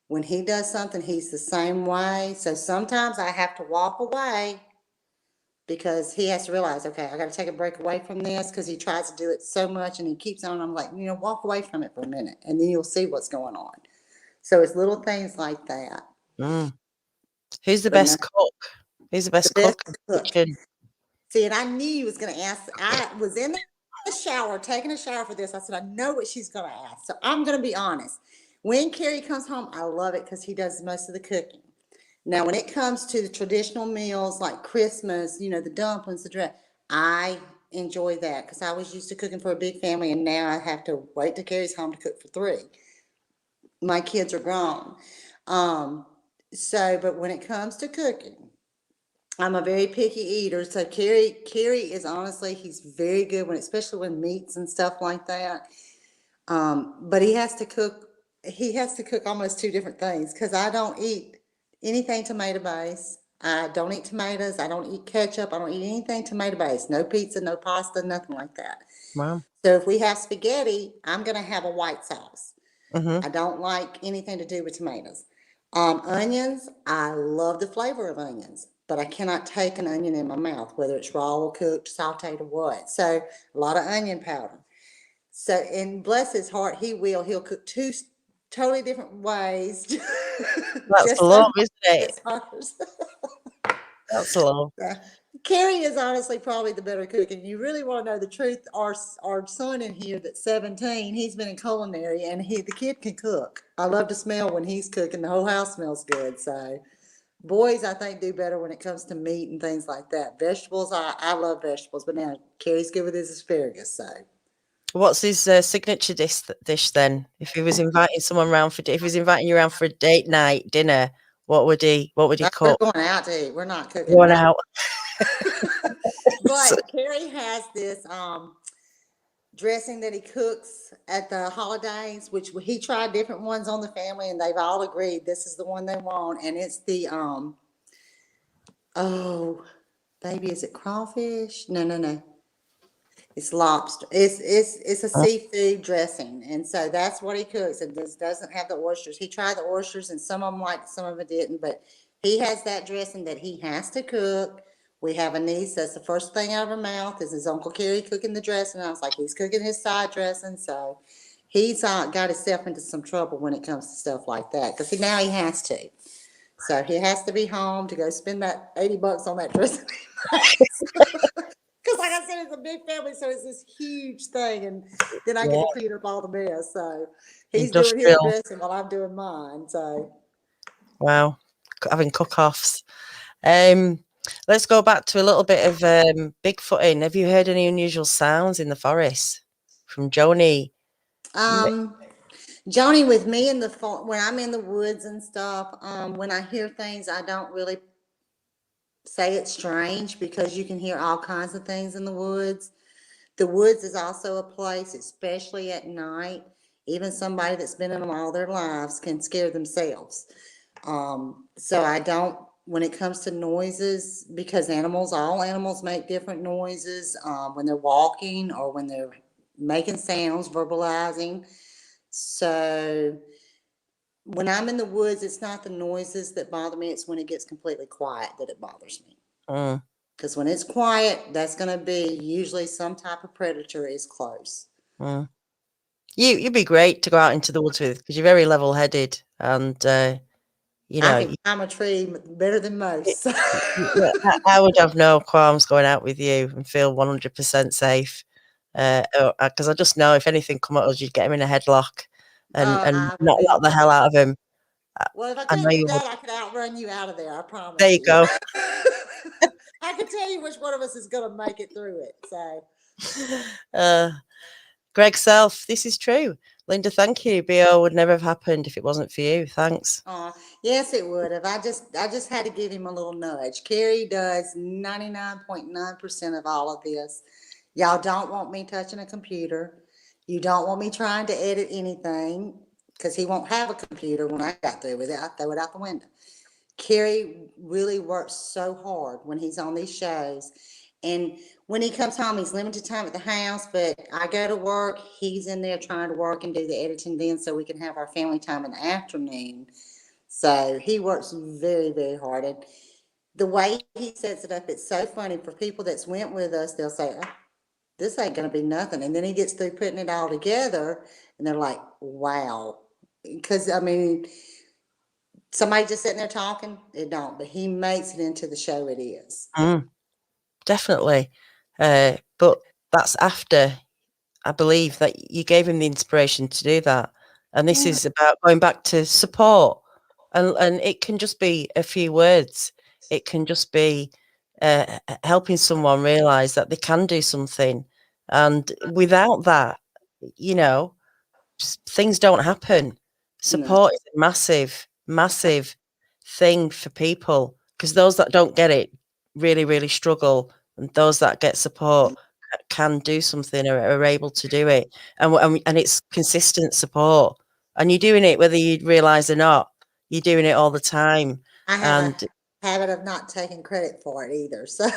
When he does something, he's the same way. So sometimes I have to walk away because he has to realize, okay, I got to take a break away from this because he tries to do it so much and he keeps on. I'm like, walk away from it for a minute and then you'll see what's going on. So it's little things like that.
Who's the best cook? Who's the best cook in the kitchen?
See, and I knew you was going to ask. I was in the shower, taking a shower for this. I said, I know what she's going to ask. So I'm going to be honest. When Kerry comes home, I love it because he does most of the cooking. Now, when it comes to the traditional meals like Christmas, the dumplings, the dress, I enjoy that because I was used to cooking for a big family and now I have to wait till Kerry's home to cook for 3. My kids are grown. But when it comes to cooking, I'm a very picky eater. So Kerry is honestly, he's very good especially when meats and stuff like that. But he has to cook almost 2 different things because I don't eat anything tomato based. I don't eat tomatoes. I don't eat ketchup. I don't eat anything tomato based. No pizza, no pasta, nothing like that.
Wow.
So if we have spaghetti, I'm going to have a white sauce.
Mm-hmm.
I don't like anything to do with tomatoes. Onions, I love the flavor of onions, but I cannot take an onion in my mouth, whether it's raw or cooked, sauteed or what. So a lot of onion powder. So, and bless his heart, he'll cook 2 totally different ways.
That's a lot, isn't it? That's a lot.
Kerry is honestly probably the better cook, and you really want to know the truth. Our son in here that's 17, he's been in Culinary, and the kid can cook. I love to smell when he's cooking. The whole house smells good. So, boys, I think, do better when it comes to meat and things like that. Vegetables, I love vegetables, but now Kerry's good with his asparagus. So.
What's his signature dish then? If he was inviting someone around if he was inviting you around for a date night dinner, what would he cook?
We're going out to eat. We're not cooking.
Going out.
But Kerry has this dressing that he cooks at the holidays, which he tried different ones on the family, and they've all agreed this is the one they want, and it's the is it crawfish? No. It's lobster. It's a seafood dressing, and so that's what he cooks. And this doesn't have the oysters. He tried the oysters, and some of them liked, some of them didn't. But he has that dressing that he has to cook. We have a niece. That's the first thing out of her mouth is his Uncle Kerry cooking the dressing. I was like, he's cooking his side dressing, so he's got himself into some trouble when it comes to stuff like that because now he has to. So he has to be home to go spend that $80 on that dressing. Because like I said, it's a big family, so it's this huge thing, and then I get to clean up all the mess. So he's doing his dressing while I'm doing mine. So
wow, having cook-offs. Let's go back to a little bit of Bigfooting. Have you heard any unusual sounds in the forest from Joni?
Joni, with me when I'm in the woods and stuff, when I hear things, I don't really say it's strange because you can hear all kinds of things in the woods. The woods is also a place, especially at night, even somebody that's been in them all their lives can scare themselves. So I don't when it comes to noises, because all animals make different noises when they're walking or when they're making sounds, verbalizing. So when I'm in the woods, it's not the noises that bother me. It's when it gets completely quiet that it bothers me. Because when it's quiet, that's going to be usually some type of predator is close.
You'd be great to go out into the woods with, because you're very level-headed, and you know,
I can climb a tree better than most.
I would have no qualms going out with you and feel 100% safe. Because I just know if anything come at us, you'd get him in a headlock and knock the hell out of him.
Well, if I
I know
couldn't
you
do
would.
that, I could outrun you out of there. I promise.
There you go.
I can tell you which one of us is going to make it through it.
So, Greg Self, this is true. Linda, thank you. BO would never have happened if it wasn't for you. Thanks.
Yes, it would have. I just had to give him a little nudge. Kerry does 99.9% of all of this. Y'all don't want me touching a computer. You don't want me trying to edit anything, because he won't have a computer when I got through with it. I throw it out the window. Kerry really works so hard when he's on these shows. And when he comes home, he's limited time at the house, but I go to work. He's in there trying to work and do the editing then so we can have our family time in the afternoon. So he works very, very hard. And the way he sets it up, it's so funny. For people that's went with us, they'll say, oh, this ain't going to be nothing. And then he gets through putting it all together, and they're like, wow. Because, I mean, somebody just sitting there talking, it don't. But he makes it into the show it is.
Definitely. But that's after, I believe, that you gave him the inspiration to do that. And this is about going back to support. And it can just be a few words. It can just be helping someone realize that they can do something. And without that, you know, things don't happen. Support is a massive, massive thing for people, because those that don't get it really, really struggle. And those that get support can do something, or are able to do it. And it's consistent support. And you're doing it whether you realize or not. You're doing it all the time.
I have a habit of not taking credit for it either. So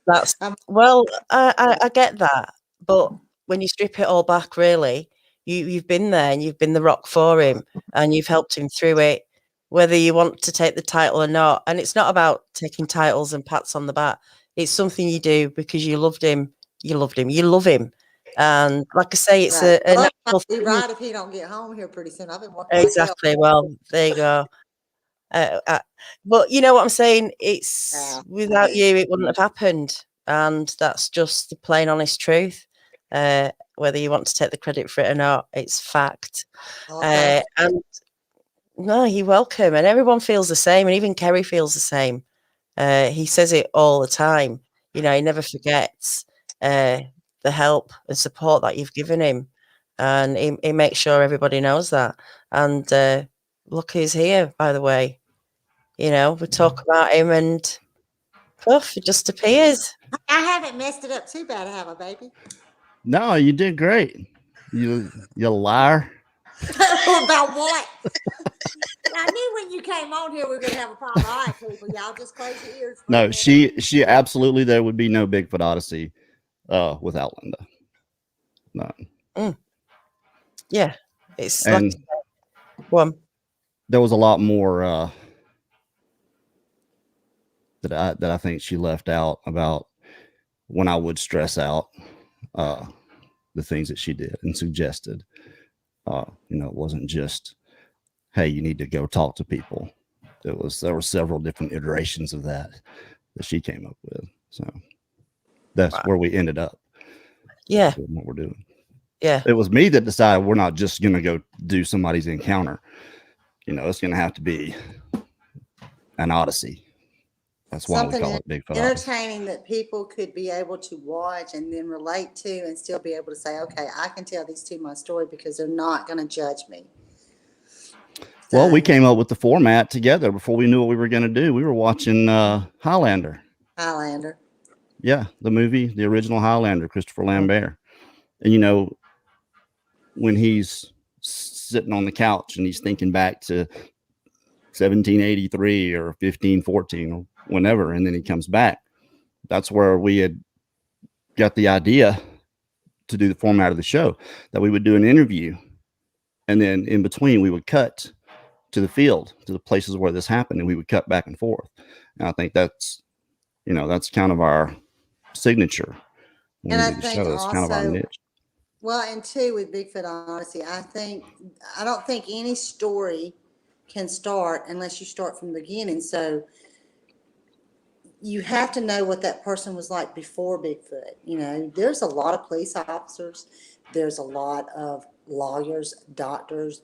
that's well, I get that. But when you strip it all back, really, you've been there and you've been the rock for him, and you've helped him through it, whether you want to take the title or not. And it's not about taking titles and pats on the back. It's something you do because you loved him. You loved him. You love him. And like I say, it's a natural
thing. Be right if he don't get home here pretty soon. I've been working.
Exactly. Well, there you go. But you know what I'm saying? It's without you, it wouldn't have happened. And that's just the plain honest truth. Whether you want to take the credit for it or not, it's fact. And no, you're welcome. And everyone feels the same. And even Kerry feels the same. He says it all the time. You know, he never forgets the help and support that you've given him. And he makes sure everybody knows that. And look who's here, by the way. You know, we talk about him and poof, it just appears.
I haven't messed it up too bad, have I, baby?
No, you did great. You liar.
About what? I knew when you came on here we were gonna have a problem. All right, people, y'all just close your ears.
No, she absolutely, there would be no Bigfoot Odyssey without Linda. No.
Yeah, it's
and
like one.
There was a lot more that I think she left out about when I would stress out the things that she did and suggested. You know, it wasn't just, hey, you need to go talk to people. There were several different iterations of that she came up with. So that's where we ended up.
Yeah.
What we're doing.
Yeah.
It was me that decided we're not just going to go do somebody's encounter. You know, it's going to have to be an odyssey. That's why we call it Bigfoot
entertaining
Odyssey.
That people could be able to watch and then relate to and still be able to say, okay, I can tell these two my story because they're not going to judge me.
Well, we came up with the format together before we knew what we were going to do. We were watching Highlander. Yeah, the movie, the original Highlander, Christopher Lambert. And, you know, when he's sitting on the couch and he's thinking back to 1783 or 1514 or whenever, and then he comes back. That's where we had got the idea to do the format of the show, that we would do an interview, and then in between we would cut to the field, to the places where this happened, and we would cut back and forth. And I think that's, that's kind of our signature when
And
we do the show. It's kind of our niche.
Well, and two, with Bigfoot Odyssey, I don't think any story can start unless you start from the beginning. So you have to know what that person was like before Bigfoot. There's a lot of police officers, there's a lot of lawyers, doctors,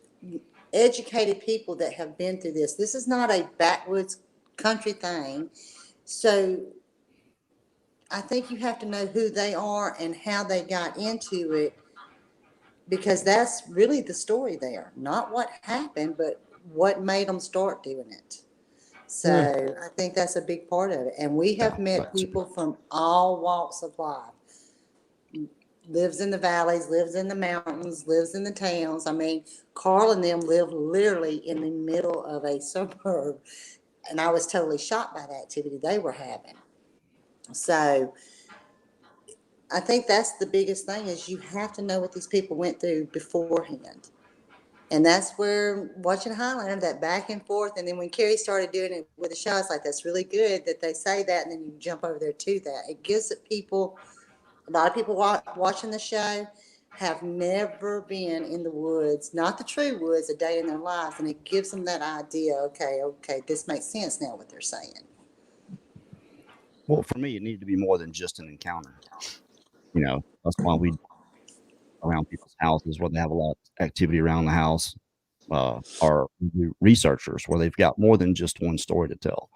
educated people that have been through this. This is not a backwoods country thing. So I think you have to know who they are and how they got into it, because that's really the story there. Not what happened, but what made them start doing it. So I think that's a big part of it. And we have met people from all walks of life. Lives in the valleys, lives in the mountains, lives in the towns. I mean, Carl and them live literally in the middle of a suburb. And I was totally shocked by the activity they were having. So I think that's the biggest thing, is you have to know what these people went through beforehand. And that's where watching Highlander, that back and forth. And then when Kerry started doing it with the show, it's like, that's really good that they say that, and then you jump over there to that. It gives it people, a lot of people watching the show have never been in the woods, not the true woods, a day in their lives. And it gives them that idea, okay, this makes sense now what they're saying.
Well, for me, it needed to be more than just an encounter. That's why we around people's houses where they have a lot of activity around the house, are researchers where they've got more than just one story to tell.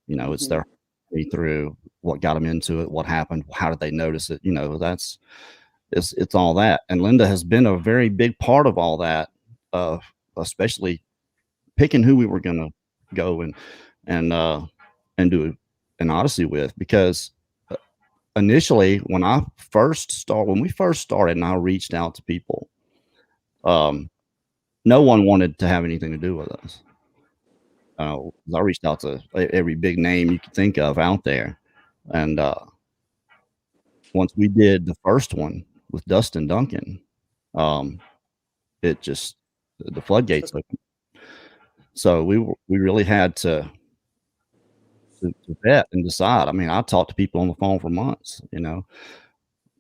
It's their way through what got them into it, what happened, how did they notice it. It's all that. And Linda has been a very big part of all that, especially picking who we were going to go and do an Odyssey with, because initially when we first started and I reached out to people, no one wanted to have anything to do with us. I reached out to every big name you could think of out there. And once we did the first one with Dustin Duncan, it just, the floodgates opened. So we really had to vet and decide. I mean, I talked to people on the phone for months,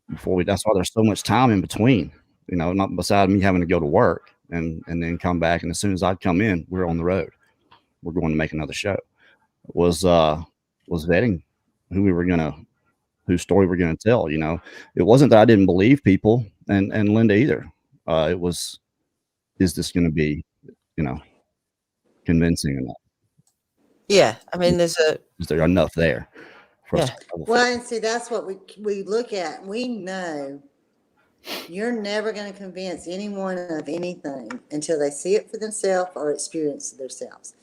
before that's why there's so much time in between, not beside me having to go to work and then come back. And as soon as I'd come in, we're on the road. We're going to make another show. Was vetting whose story we're going to tell. It wasn't that I didn't believe people and Linda either. It was, is this going to be, convincing enough?
Yeah, I mean, is
there enough there for us?
Well, and see, that's what we look at. We know you're never going to convince anyone of anything until they see it for themselves or experience it themselves.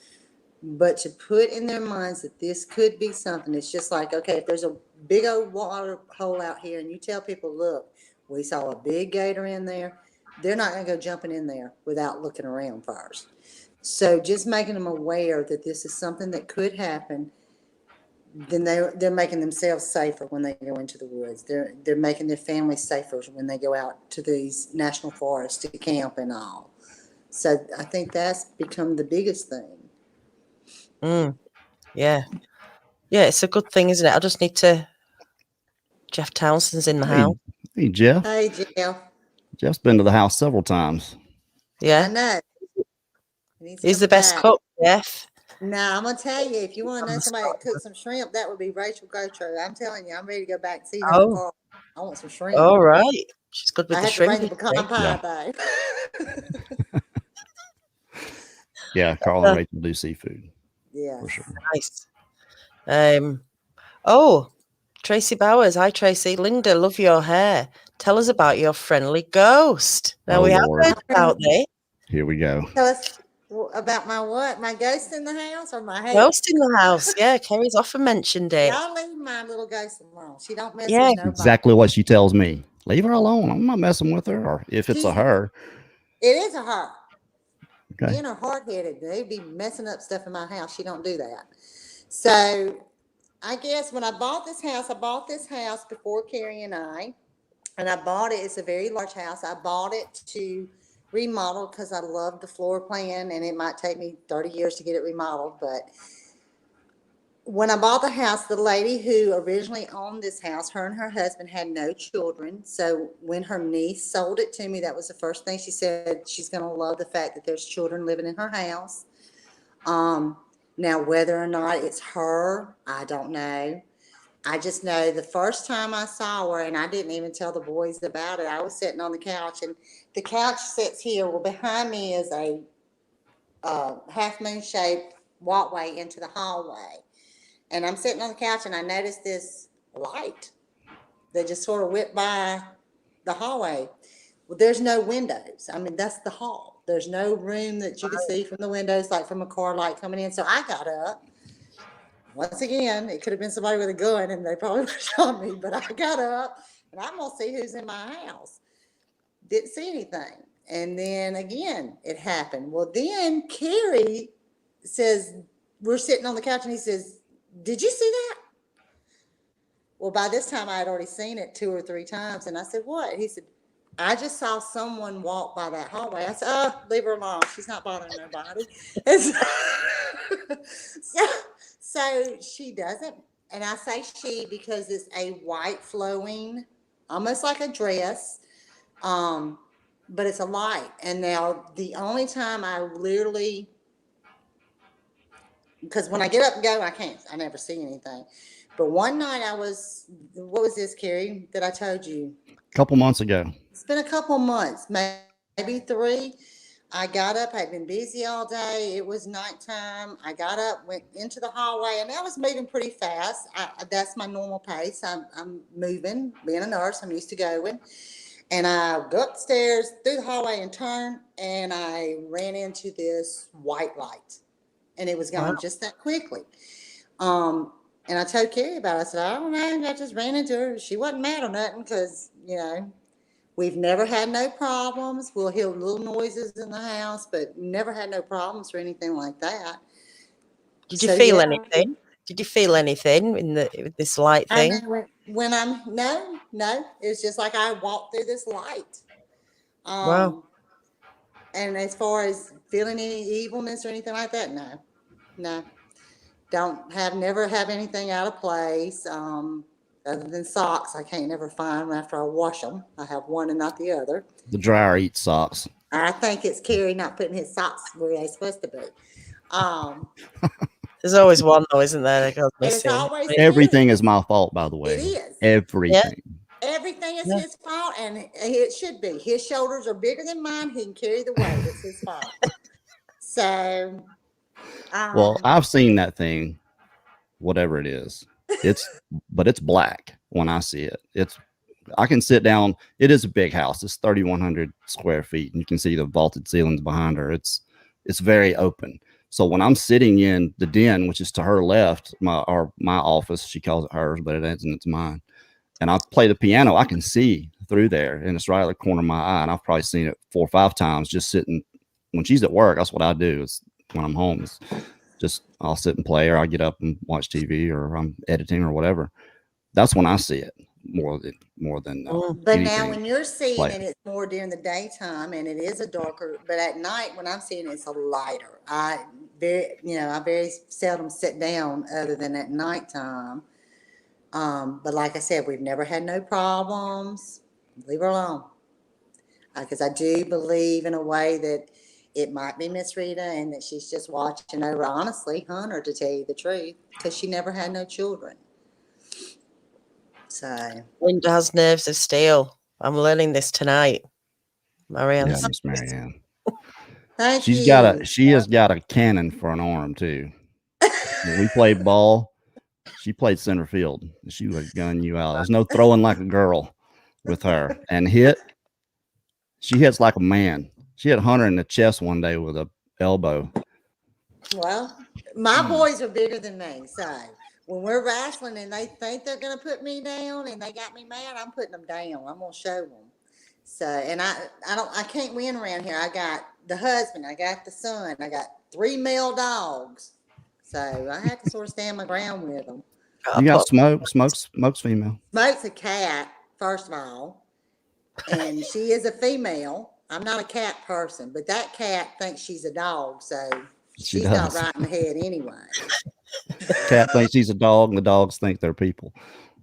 But to put in their minds that this could be something, it's just like, okay, if there's a big old water hole out here and you tell people, look, we saw a big gator in there, they're not going to go jumping in there without looking around first. So just making them aware that this is something that could happen, then they're making themselves safer when they go into the woods. They're making their families safer when they go out to these national forests to camp and all. So I think that's become the biggest thing.
Yeah, it's a good thing, isn't it? I just need to. Jeff Townsend's in the house.
Hey, Jeff.
Hey, Jeff.
Jeff's been to the house several times.
Yeah,
I know.
He's the best cook, Jeff.
Nah, I'm gonna tell you, if you want to know somebody that cooks some shrimp, that would be Rachel Gotro. I'm telling you, I'm ready to go back and see her.
Oh.
I want some shrimp.
All right, she's good with
I
the
have
shrimp.
to bring the pecan pie though.
Yeah, Carl and Rachel do seafood.
Yeah,
for sure.
Nice. Oh, Tracy Bowers. Hi, Tracy. Linda, love your hair. Tell us about your friendly ghost. Now we
Lord.
have heard about this.
Here we go.
tell us about my what? My ghost in the house or my hair?
Ghost in the house. Yeah, Kerry's often mentioned it.
Y'all leave my little ghost alone. She don't mess
Yeah,
with nobody.
Exactly what she tells me. Leave her alone. I'm not messing with her. Or if it's a her.
It is a her.
Okay.
Men are hard-headed. They'd be messing up stuff in my house. She don't do that. So I guess when I bought this house before Kerry and I bought it. It's a very large house. I bought it to remodel because I love the floor plan, and it might take me 30 years to get it remodeled. But when I bought the house, the lady who originally owned this house, her and her husband had no children. So when her niece sold it to me, that was the first thing she said. She's going to love the fact that there's children living in her house. Now, whether or not it's her, I don't know. I just know the first time I saw her, and I didn't even tell the boys about it, I was sitting on the couch, and the couch sits here. Well, behind me is a half moon shaped walkway into the hallway. And I'm sitting on the couch, and I noticed this light that just sort of went by the hallway. Well, there's no windows. I mean, that's the hall. There's no room that you can see from the windows, like from a car light coming in. So I got up. Once again, it could have been somebody with a gun, and they probably would have shot me. But I got up, and I'm going to see who's in my house. Didn't see anything. And then, again, it happened. Well, then Kerry says, we're sitting on the couch, and he says, did you see that? Well, by this time, I had already seen it 2 or 3 times. And I said, what? He said, I just saw someone walk by that hallway. I said, oh, leave her alone. She's not bothering nobody. So she doesn't. And I say she because it's a white flowing, almost like a dress, but it's a light. And now the only time I literally, because when I get up and go, I never see anything. But one night what was this, Kerry, that I told you?
A couple months ago.
It's been a couple months, maybe 3. I got up, I'd been busy all day. It was nighttime. I got up, went into the hallway, and I was moving pretty fast. That's my normal pace. I'm moving, being a nurse, I'm used to going. And I go upstairs, through the hallway, and turn, and I ran into this white light. And it was gone just that quickly. And I told Kerry about it. I said, I don't know, I just ran into her. She wasn't mad or nothing because, we've never had no problems. We'll hear little noises in the house, but never had no problems or anything like that.
Did you feel anything? Did you feel anything with this light thing?
When no. It's just like I walked through this light.
Wow.
And as far as feeling any evilness or anything like that, no. Never have anything out of place. Other than socks, I can't never find them after I wash them. I have one and not the other.
The dryer eats socks.
I think it's Kerry not putting his socks where they're supposed to be.
There's always one, though, isn't there? That goes missing.
Everything is my fault, by the way.
It is.
Everything.
Yeah. Everything is his fault, and it should be. His shoulders are bigger than mine. He can carry the weight. It's his fault. So.
Well, I've seen that thing, whatever it is. But it's black when I see it. I can sit down. It is a big house. It's 3,100 square feet, and you can see the vaulted ceilings behind her. It's very open. So when I'm sitting in the den, which is to her left, my office, she calls it hers, but it isn't. It's mine. And I play the piano. I can see through there, and it's right at the corner of my eye. And I've probably seen it 4 or 5 times just sitting. When she's at work, that's what I do. It's when I'm home. It's just I'll sit and play, or I get up and watch TV, or I'm editing or whatever. That's when I see it more than.
But now when you're seeing it, it's more during the daytime, and it is a darker. But at night, when I'm seeing it, it's a lighter. I very seldom sit down other than at nighttime. But like I said, we've never had no problems. Leave her alone, because I do believe in a way that it might be Miss Rita and that she's just watching over, honestly, Hunter, to tell you the truth, because she never had no children. So.
Linda has nerves of steel. I'm learning this tonight. Marianne.
Yeah, Miss Marianne.
Thank
you. She has got a cannon for an arm, too. When we played ball, she played center field. She would gun you out. There's no throwing like a girl with her. And she hits like a man. She hit Hunter in the chest one day with a elbow.
Well, my boys are bigger than me, so when we're wrestling and they think they're going to put me down and they got me mad, I'm putting them down. I'm going to show them. So, and I can't win around here. I got the husband, I got the son, I got 3 male dogs. So I had to sort of stand my ground with them.
You got Smoke's female.
Smoke's a cat, first of all, and she is a female. I'm not a cat person, but that cat thinks she's a dog, so she's not right in the head anyway.
Cat thinks she's a dog, and the dogs think they're people.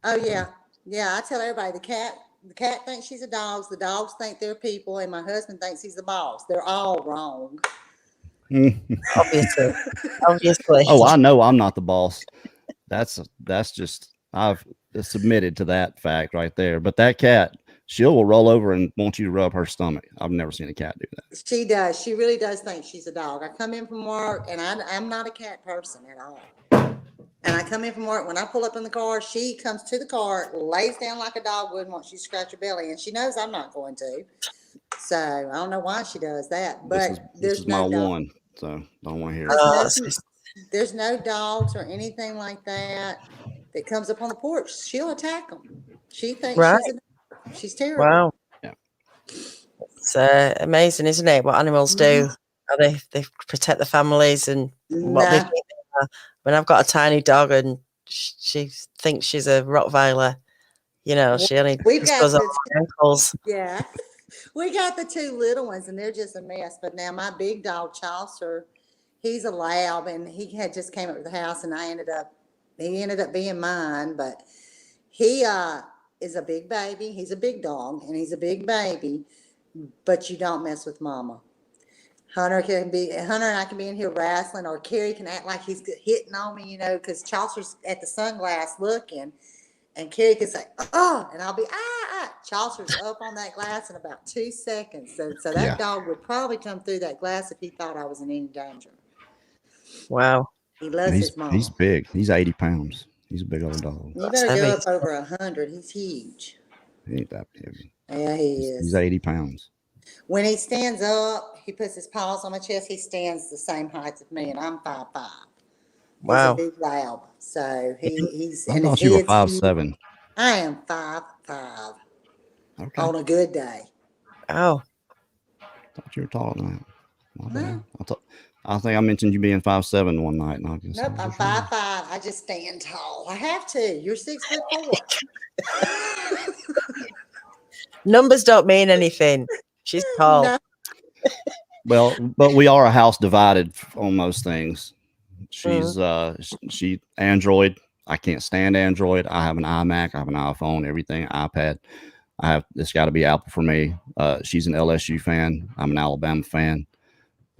Oh yeah, I tell everybody the cat thinks she's a dog, the dogs think they're people, and my husband thinks he's the boss. They're all wrong.
Obviously.
Oh, I know I'm not the boss. That's just, I've submitted to that fact right there. But that cat, she will roll over and want you to rub her stomach. I've never seen a cat do that.
She does. She really does think she's a dog. I come in from work, and I'm not a cat person at all. And I come in from work, when I pull up in the car, she comes to the car, lays down like a dog would, and wants you to scratch her belly, and she knows I'm not going to. So I don't know why she does that, but
this is
no
my
dog.
one, so don't want to hear it.
There's no dogs or anything like that comes up on the porch. She'll attack them. She thinks she's terrible.
Wow.
Yeah.
It's amazing, isn't it? What animals do. How they protect the families and what they think they are. When I've got a tiny dog and she thinks she's a Rottweiler, you know, she only just goes on my ankles.
Yeah. We got the 2 little ones, and they're just a mess. But now my big dog, Chaucer, he's a lab, and he had just came up to the house, and he ended up being mine. But he is a big baby. He's a big dog, and he's a big baby. But you don't mess with Mama. Hunter and I can be in here wrestling, or Kerry can act like he's hitting on me, you know, because Chaucer's at the sunglass looking, and Kerry can say, "Oh," and I'll be, Chaucer's up on that glass in about 2 seconds. So that dog would probably come through that glass if he thought I was in any danger.
Wow.
He loves his mom.
He's big. He's 80 pounds. He's a big old dog.
You better go up over 100. He's huge.
He ain't that heavy.
Yeah, he is.
He's 80 pounds.
When he stands up, he puts his paws on my chest. He stands the same height as me, and I'm 5'5".
Wow.
He's a big lab. So he's.
I thought you were 5'7".
I am 5'5".
Okay.
On a good day.
Oh.
I thought you were taller than that. No. I think I mentioned you being 5'7" one night. And
nope, I'm 5'5". I just stand tall. I have to. You're 6'4".
Numbers don't mean anything. She's tall.
No.
Well, but we are a house divided on most things. She's she Android. I can't stand Android. I have an iMac. I have an iPhone. Everything. iPad. It's got to be Apple for me. She's an LSU fan. I'm an Alabama fan.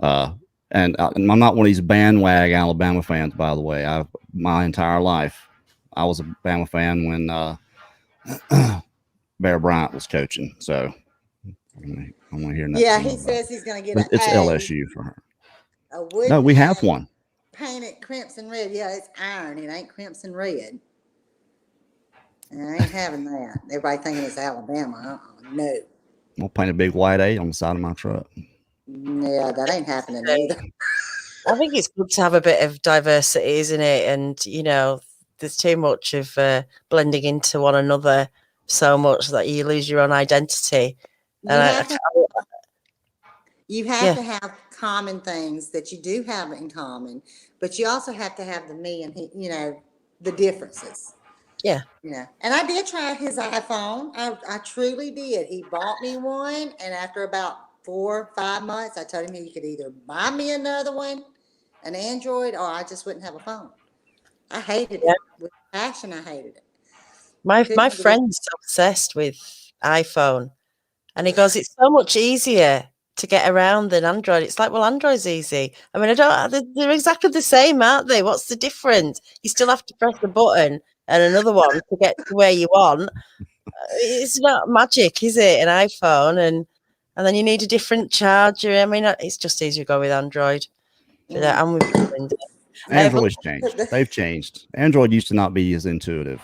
And I'm not one of these bandwagon Alabama fans, by the way. My entire life, I was a Bama fan when Bear Bryant was coaching. So I want to hear nothing.
Yeah, he says he's going to get
it's LSU for her.
No,
we have one.
Painted crimson red. Yeah, it's iron. It ain't crimson red. And I ain't having that. Everybody thinking it's Alabama. No.
We'll paint a big white A on the side of my truck.
Yeah, that ain't happening either.
I think it's good to have a bit of diversity, isn't it? And, you know, there's too much of blending into one another so much that you lose your own identity.
You have to have common things that you do have in common, but you also have to have the me and he, you know, the differences.
Yeah.
Yeah. And I did try his iPhone. I truly did. He bought me one, and after about 4 or 5 months, I told him he could either buy me another one, an Android, or I just wouldn't have a phone. I hated it. With passion, I hated it.
My friend's obsessed with iPhone, and he goes, "It's so much easier to get around than Android." It's like, well, Android's easy. I mean, they're exactly the same, aren't they? What's the difference? You still have to press the button and another one to get to where you want. It's not magic, is it? An iPhone, and then you need a different charger. I mean, it's just easier to go with Android. I'm with Linda.
Android's changed. They've changed. Android used to not be as intuitive.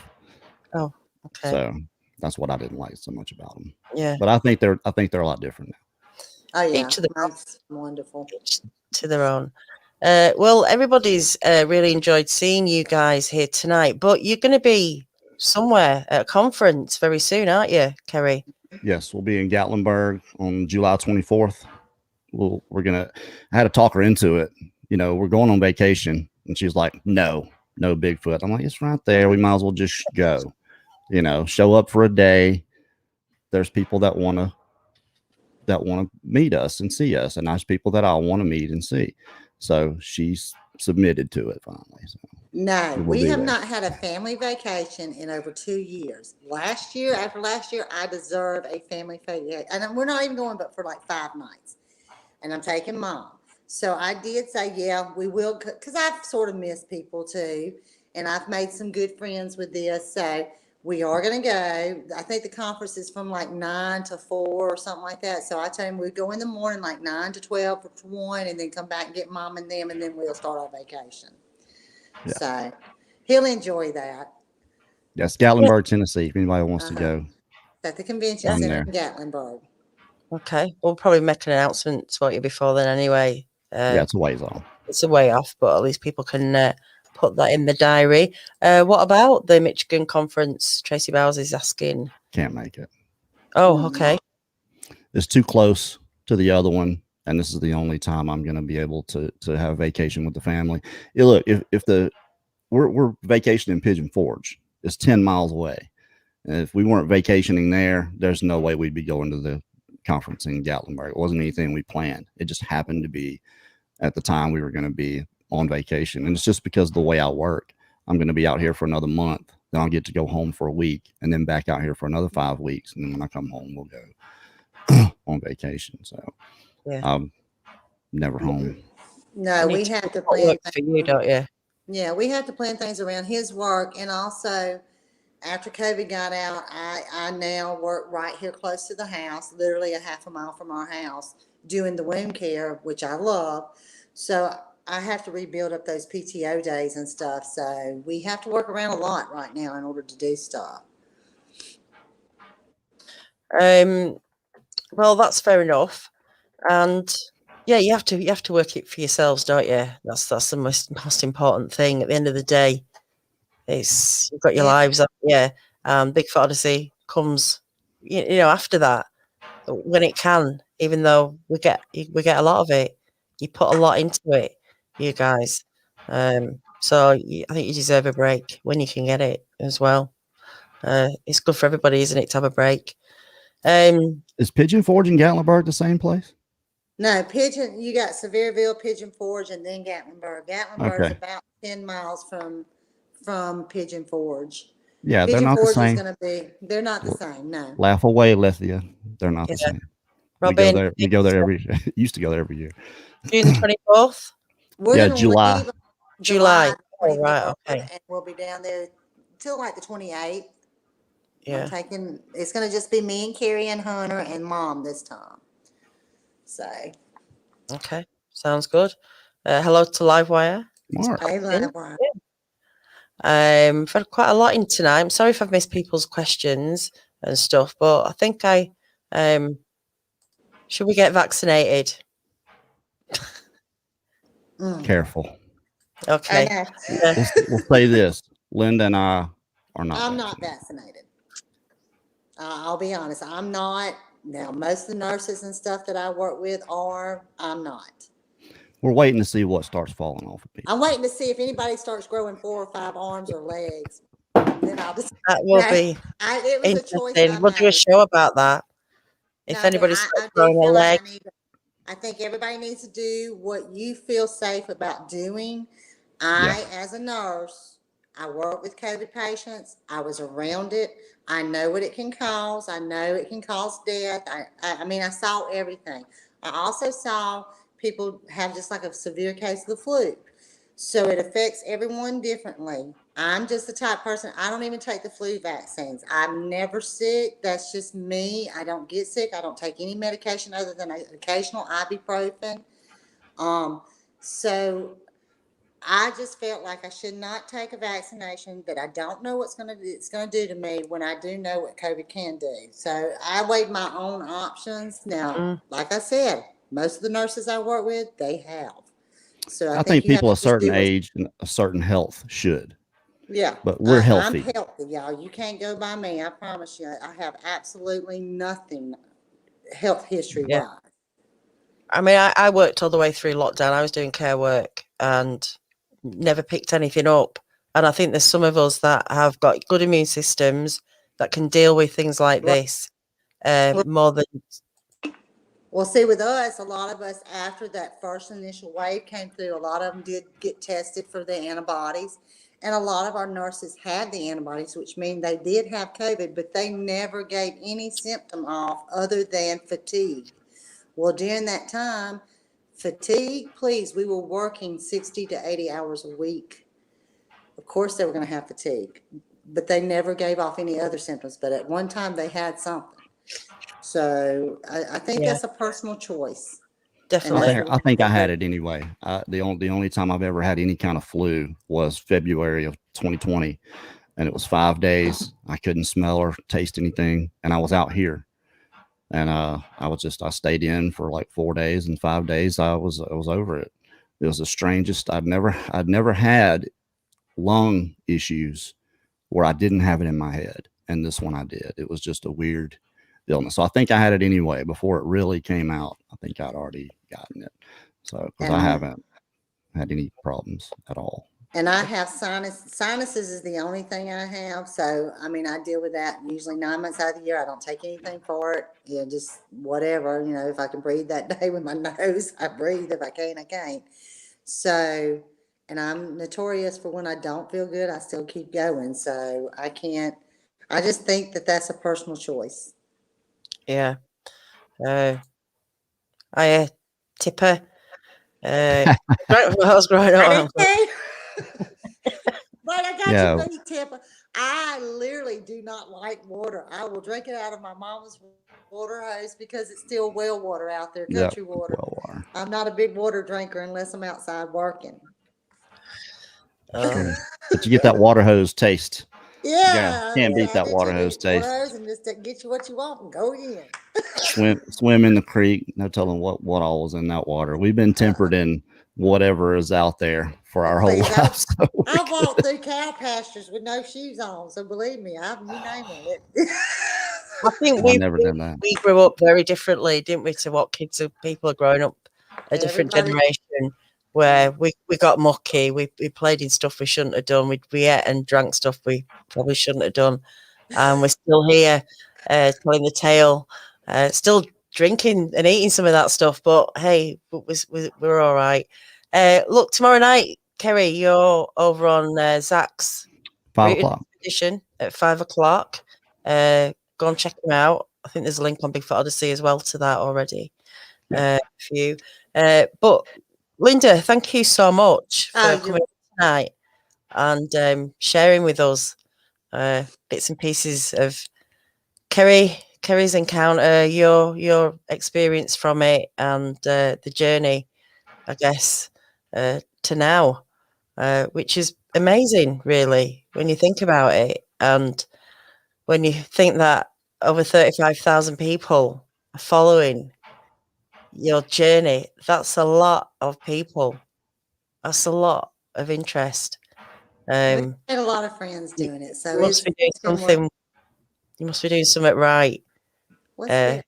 Oh, okay.
So that's what I didn't like so much about them.
Yeah.
But I think they're a lot different now.
Oh yeah,
each to their own.
Wonderful.
Each to their own. Well, everybody's really enjoyed seeing you guys here tonight, but you're going to be somewhere at a conference very soon, aren't you, Kerry?
Yes, we'll be in Gatlinburg on July 24th. I had to talk her into it. You know, we're going on vacation. And she's like, no Bigfoot. I'm like, it's right there. We might as well just go, you know, show up for a day. There's people that want to meet us and see us, and there's people that I want to meet and see. So she's submitted to it finally. So
no, we have not had a family vacation in over 2 years. After last year, I deserve a family vacation. And we're not even going but for like 5 nights. And I'm taking Mom. So I did say, yeah, we will, because I've sort of missed people too. And I've made some good friends with this. So we are going to go. I think the conference is from like 9 to 4 or something like that. So I told him we'd go in the morning, like 9 to 12 for 1, and then come back and get Mom and them, and then we'll start our vacation. Yeah. So he'll enjoy that.
Yes, Gatlinburg, Tennessee, if anybody wants to go.
At the convention center in Gatlinburg.
Okay. We'll probably make an announcement for you before then anyway.
Yeah, it's a ways off.
It's a way off, but at least people can put that in the diary. What about the Michigan conference? Tracy Bowers is asking.
Can't make it.
Oh, okay.
It's too close to the other one, and this is the only time I'm going to be able to have a vacation with the family. Look, if we're vacationing in Pigeon Forge, it's 10 miles away. And if we weren't vacationing there, there's no way we'd be going to the conference in Gatlinburg. It wasn't anything we planned. It just happened to be at the time we were going to be on vacation. And it's just because of the way I work. I'm going to be out here for another month. Then I'll get to go home for a week and then back out here for another 5 weeks. And then when I come home, we'll go on vacation. So I'm never home.
No, we have to plan
for you, don't you?
Yeah, we have to plan things around his work. And also, after COVID got out, I now work right here close to the house, literally a half a mile from our house, doing the wound care, which I love. So I have to rebuild up those PTO days and stuff. So we have to work around a lot right now in order to do stuff.
Well, that's fair enough. And yeah, you have to work it for yourselves, don't you? That's the most important thing. At the end of the day, it's you've got your lives up. Yeah. Bigfoot Odyssey comes, you know, after that when it can. Even though we get a lot of it, you put a lot into it, you guys. So I think you deserve a break when you can get it as well. It's good for everybody, isn't it, to have a break?
Is Pigeon Forge and Gatlinburg the same place?
No, you got Sevierville, Pigeon Forge, and then Gatlinburg. Gatlinburg's about 10 miles from Pigeon Forge.
Yeah,
Pigeon
they're not
Forge
the same.
Is going to be, they're not the same, no.
Laugh away, Lethia. They're not the same.
Robin,
we go there used to go there every year.
June the 24th?
July.
July. Oh, right, okay.
And we'll be down there till like the 28th.
Yeah.
It's going to just be me and Kerry and Hunter and Mom this time. So.
Okay, sounds good. Hello to Livewire.
Mark.
Hey, Livewire.
I've had quite a lot in tonight. I'm sorry if I've missed people's questions and stuff, but I think should we get vaccinated?
Careful.
Okay.
We'll say this. Linda and I are not.
I'm not vaccinated. I'll be honest. I'm not. Now, most of the nurses and stuff that I work with are. I'm not.
We're waiting to see what starts falling off of people.
I'm waiting to see if anybody starts growing 4 or 5 arms or legs. Then I'll just.
That will be interesting. We'll do a show about that. If anybody starts growing a leg.
I think everybody needs to do what you feel safe about doing. As a nurse, I work with COVID patients. I was around it. I know what it can cause. I know it can cause death. I mean, I saw everything. I also saw people have just like a severe case of the flu. So it affects everyone differently. I'm just the type of person, I don't even take the flu vaccines. I'm never sick. That's just me. I don't get sick. I don't take any medication other than an occasional ibuprofen. So I just felt like I should not take a vaccination that I don't know what it's going to do to me when I do know what COVID can do. So I weighed my own options. Now, like I said, most of the nurses I work with, they have. So
I think people a certain age and a certain health should.
Yeah.
But we're healthy.
I'm healthy, y'all. You can't go by me. I promise you. I have absolutely nothing health history-wise.
I mean, I worked all the way through lockdown. I was doing care work and never picked anything up. And I think there's some of us that have got good immune systems that can deal with things like this more than.
Well, see, with us, a lot of us, after that first initial wave came through, a lot of them did get tested for the antibodies. And a lot of our nurses had the antibodies, which means they did have COVID, but they never gave any symptom off other than fatigue. Well, during that time, fatigue, please, we were working 60 to 80 hours a week. Of course, they were going to have fatigue, but they never gave off any other symptoms. But at one time, they had something. So I think that's a personal choice.
Definitely.
I think I had it anyway. The only time I've ever had any kind of flu was February of 2020, and it was 5 days. I couldn't smell or taste anything, and I was out here, and I stayed in for like 4 days, and 5 days I was over it. It was the strangest. I'd never had lung issues where I didn't have it in my head, and this one I did. It was just a weird illness. So I think I had it anyway before it really came out. I think I'd already gotten it. So because I haven't had any problems at all.
And I have sinuses is the only thing I have. So, I mean, I deal with that usually 9 months out of the year. I don't take anything for it. Just whatever, if I can breathe that day with my nose, I breathe. If I can't, I can't. So, and I'm notorious for when I don't feel good, I still keep going. So I just think that that's a personal choice.
Yeah. I tipper. When I was growing up.
But I got you, Tipper. I literally do not like water. I will drink it out of my mama's water hose because it's still well water out there, country water.
Well water.
I'm not a big water drinker unless I'm outside working.
But you get that water hose taste.
Yeah,
can't beat that water hose taste.
Water hose and just get you what you want and go in.
Swim in the creek. No telling what all was in that water. We've been tempered in whatever is out there for our whole lives.
I walked through cow pastures with no shoes on, so believe me, you name it.
I think we grew up very differently, didn't we, to what people are growing up a different generation. Where we got mucky, we played in stuff we shouldn't have done, we ate and drank stuff we probably shouldn't have done, and we're still here telling the tale, still drinking and eating some of that stuff, but hey, we're all right. Look, tomorrow night, Kerry, you're over on Zach's
5 o'clock
edition at 5 o'clock. Go and check him out. I think there's a link on Bigfoot Odyssey as well to that already for you. But Linda, thank you so much for coming tonight and sharing with us bits and pieces of Kerry's encounter, your experience from it, and the journey, I guess, to now, which is amazing, really, when you think about it, and when you think that over 35,000 people are following your journey. That's a lot of people. That's a lot of interest.
We had a lot of friends doing it, so
you must be doing something. You must be doing something right.
What's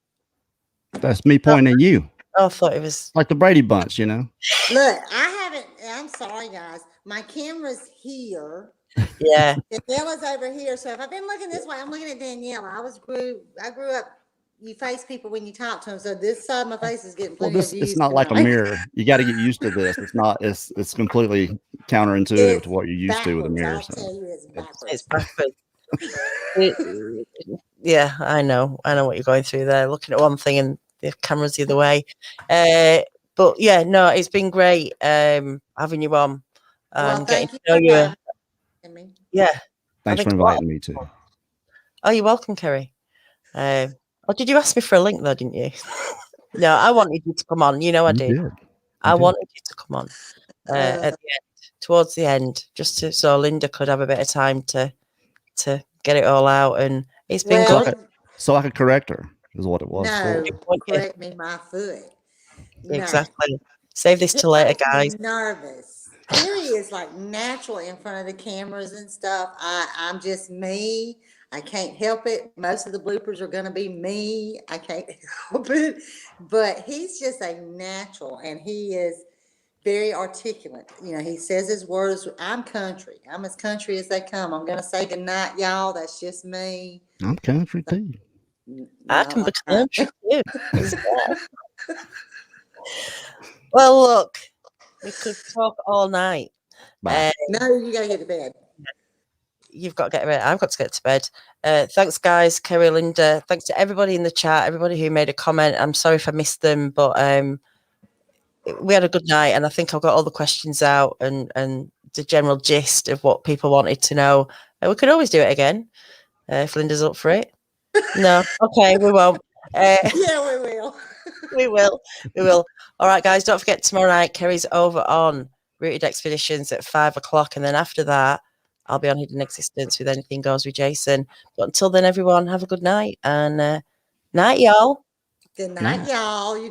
that's me pointing at you.
I thought it was
like the Brady Bunch,
Look, I haven't. I'm sorry, guys. My camera's here.
Yeah.
Daniela's over here. So if I've been looking this way, I'm looking at Daniela. I grew up. You face people when you talk to them, so this side of my face is getting plenty of views.
It's not like a mirror. You got to get used to this. It's not. It's completely counterintuitive to what you're used to with a mirror.
It's backwards.
Yeah, I know what you're going through there. Looking at one thing and the camera's the other way. But yeah, no, it's been great having you on and getting to know you. Yeah.
Thanks for inviting me too.
Oh, you're welcome, Kerry. Did you ask me for a link though, didn't you? No, I wanted you to come on. I did. I wanted you to come on at the end, towards the end, just so Linda could have a bit of time to get it all out. And it's been good.
So I could correct her, is what it was.
No, correct me, my foot.
Exactly. Save this till later, guys.
Nervous. Kerry is like natural in front of the cameras and stuff. I'm just me. I can't help it. Most of the bloopers are going to be me. I can't help it. But he's just a natural, and he is very articulate. You know, he says his words. I'm country. I'm as country as they come. I'm going to say good night, y'all. That's just me.
I'm country too.
I
No,
can be
I'm not.
country too. as well. Well, look, we could talk all night.
Bye.
No, you got to get to bed.
You've got to get to bed. I've got to get to bed. Thanks, guys. Kerry, Linda. Thanks to everybody in the chat, everybody who made a comment. I'm sorry if I missed them, but we had a good night, and I think I've got all the questions out and the general gist of what people wanted to know. We could always do it again if Linda's up for it. No, okay, we won't.
Yeah, we will.
We will. All right, guys, don't forget tomorrow night, Kerry's over on Rooted Expeditions at 5 o'clock. And then after that, I'll be on Hidden Existence with Anything Goes with Jason. But until then, everyone, have a good night. And night, y'all.
Good night, y'all. You